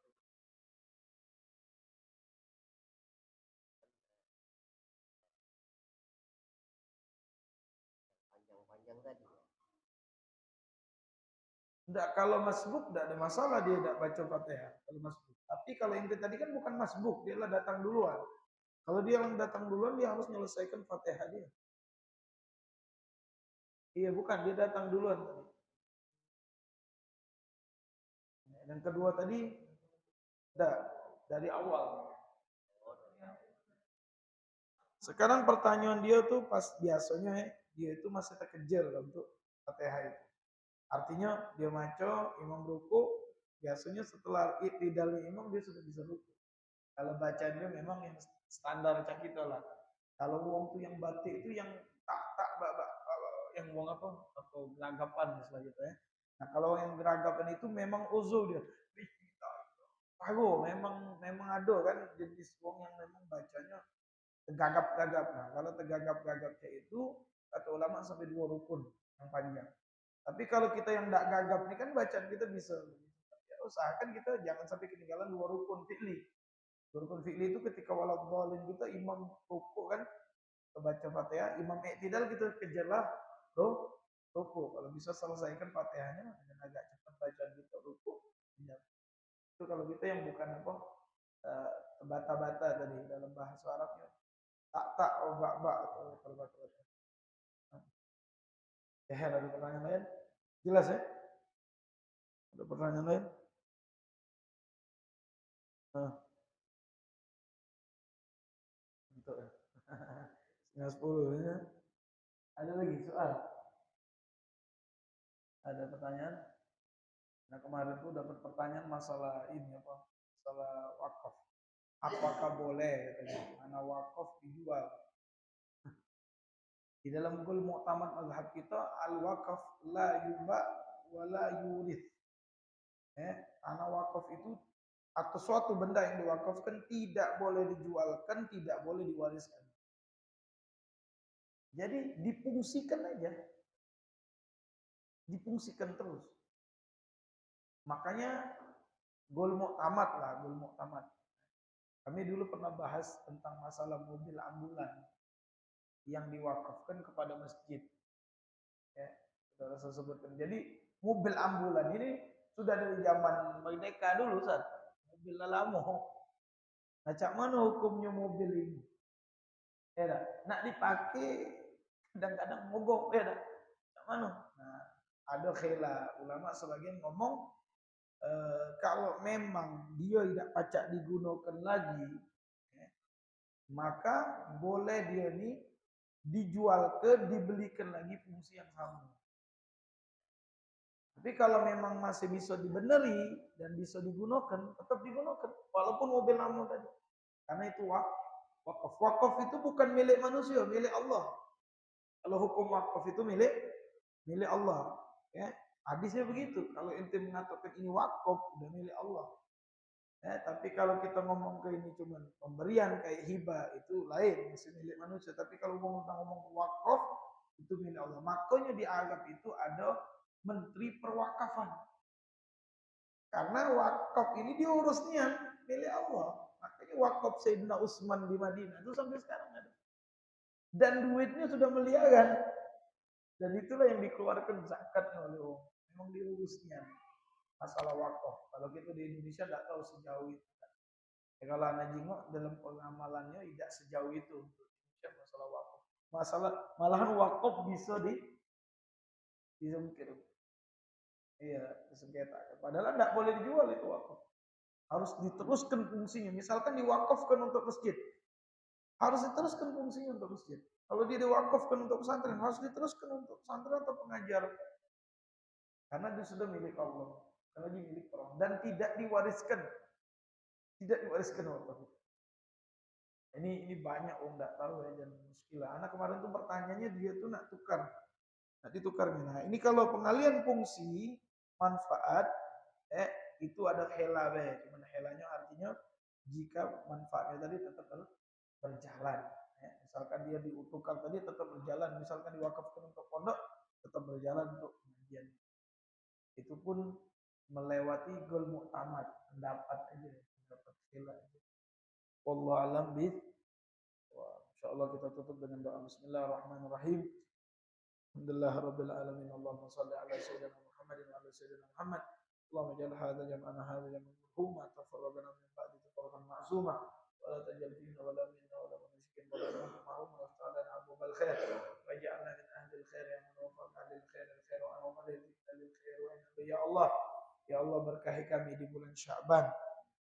Panjang-panjang tadi. Enggak, kalau masbuk enggak ada masalah dia tidak baca Fatihah kalau masbuk. Tapi kalau yang tadi kan bukan masbuk, dia lah datang duluan. Kalau dia yang datang duluan dia harus menyelesaikan Fatihah dia. Iya bukan, dia datang duluan tadi. Yang kedua tadi enggak dari awal. Sekarang pertanyaan dia tuh pas biasanya dia itu masih terkejar untuk Fatihah itu. Artinya dia maco, imam ruku, biasanya setelah iktidalnya imam dia sudah bisa ruku. Kalau bacanya memang yang standar cak kita lah. Kalau wong tuh yang batik itu yang tak yang wong apa atau geragapan misalnya gitu ya. Nah kalau yang geragapan itu memang uzu dia. Pago memang ada kan jenis wong yang memang bacanya tegagap-gagap. Nah kalau tegagap-gagapnya itu kata ulama sampai 2 rukun yang panjang. Tapi kalau kita yang tidak gagap ini kan bacaan kita bisa. Ya, usahakan kita jangan sampai ketinggalan 2 rukun fi'li. Rukun fi'li itu ketika waladhdallin kita imam rukuk kan baca Fatihah, imam i'tidal kita kejarlah rukuk. Kalau bisa selesaikan Fatihahnya dengan agak cepat bacaan kita rukuk. Ya. Itu kalau kita yang bukan apa bata-bata tadi dalam bahasa Arabnya tak oh bak atau kalau bahasa Arab. Ya, ada pertanyaan lain? Jelas ya? Ada pertanyaan lain? Nah, gitu ya. Setengah 10 ya. Ada lagi soal? Ada pertanyaan? Nah kemarin tuh dapat pertanyaan masalah ini apa? Masalah wakaf. Apakah boleh katanya mana wakaf dijual? Di dalam Qul Mu'tamad mazhab kita al-wakaf la yuba wa la yurith. Tanah wakaf itu atau suatu benda yang diwakafkan tidak boleh dijualkan, tidak boleh diwariskan. Jadi difungsikan aja. Difungsikan terus. Makanya Gol Mu'tamad lah, Gol Mu'tamad. Kami dulu pernah bahas tentang masalah mobil ambulan yang diwakafkan kepada masjid. Ya, saudara saya sebutkan. Jadi mobil ambulan ini sudah dari zaman Merdeka dulu, Ustaz. Mobil lama. Macam mana hukumnya mobil ini? Ya dah. Nak dipakai kadang-kadang mogok ya dah. Macam mana? Nah, ada khilaf ulama sebagian ngomong kalau memang dia tidak pacak digunakan lagi, ya, maka boleh dia ni dijual dibelikan lagi fungsi yang sama. Tapi kalau memang masih bisa dibeneri dan bisa digunakan, tetap digunakan walaupun mobil lama tadi. Karena itu wakaf. Wakaf itu bukan milik manusia, milik Allah. Kalau hukum wakaf itu milik Allah, ya. Hadisnya begitu. Kalau ente mengatakan ini wakaf, udah milik Allah. Ya, tapi kalau kita ngomong ke ini cuma pemberian kayak hibah itu lain, masih milik manusia. Tapi kalau ngomong wakaf itu milik Allah. Makanya dianggap itu ada menteri perwakafan. Karena wakaf ini diurusnya milik Allah. Makanya wakaf Sayyidina Utsman di Madinah itu sampai sekarang ada. Dan duitnya sudah miliaran. Dan itulah yang dikeluarkan zakatnya oleh Allah. Memang diurusnya masalah wakaf. Kalau kita di Indonesia tidak tahu sejauh itu. Ya, kalau anak jingok dalam pengamalannya tidak sejauh itu untuk Indonesia masalah wakaf. Malahan wakaf bisa disungkir. Iya, disengketa. Padahal tidak boleh dijual itu wakaf. Harus diteruskan fungsinya. Misalkan diwakafkan untuk masjid, harus diteruskan fungsinya untuk masjid. Kalau dia diwakafkan untuk pesantren, harus diteruskan untuk pesantren atau pengajar. Karena dia sudah milik Allah, karena dia milik orang dan tidak diwariskan. Tidak diwariskan wakaf. Ini banyak orang tidak tahu ya, dan muskilah. Anak kemarin tuh pertanyaannya dia tuh nak tukar. Nak ditukar. Nah, ini kalau pengalian fungsi manfaat itu ada hela be. Cuman helanya artinya jika manfaatnya tadi tetap berjalan. Ya. Misalkan dia diutuhkan tadi tetap berjalan. Misalkan diwakafkan untuk pondok tetap berjalan untuk pengajian. Itu pun melewati gol muktamad, pendapat aja, pendapat hela aja. Wallahu alam bih. Insyaallah kita tutup dengan doa bismillahirrahmanirrahim. Alhamdulillah rabbil alamin. Allahumma shalli ala sayyidina Muhammadin wa ala sayyidina Muhammad. Allahumma ja'al hadza jam'ana hadza jam'an marhuma tafarraqana min ba'di tafarraqan ma'suma wa la tajal fina wa la minna wa la mushrikin wa la mahum wa ta'ala abwal khair wa ja'alna min ahli khair ya man wafaqa lil khair al khair wa amala lil khair wa ya Allah, ya Allah berkahi kami di bulan Sya'ban,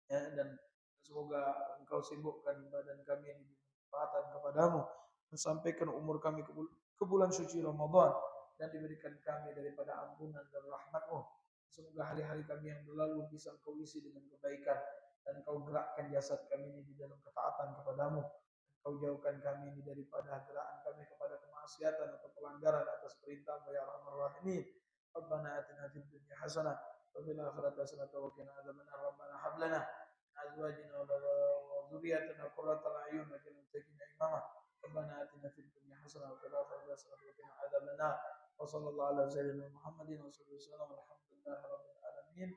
ya, dan semoga Engkau sibukkan badan kami di bermanfaatan kepadamu dan sampaikan umur kami ke bulan suci Ramadan dan diberikan kami daripada ampunan dan rahmat-Mu. Semoga hari-hari kami yang berlalu bisa Engkau isi dengan kebaikan dan Engkau gerakkan jasad kami ini di dalam ketaatan kepadamu. Engkau jauhkan kami ini daripada gerakan kami kepada kemaksiatan atau pelanggaran atas perintah-Mu ya Arhamar Rahimin. Rabbana atina fid dunya hasanah wa fil akhirati hasanah wa qina adzabannar. Rabbana hab lana min azwajina wa dhurriyyatina qurrata a'yun waj'alna lil muttaqina imama. Rabbana atina fid dunya hasanah wa fil akhirati hasanah wa qina adzabannar. Wa sallallahu ala sayyidina Muhammadin wa sallam walhamdulillahi rabbil alamin.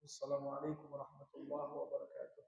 Wassalamualaikum warahmatullahi wabarakatuh.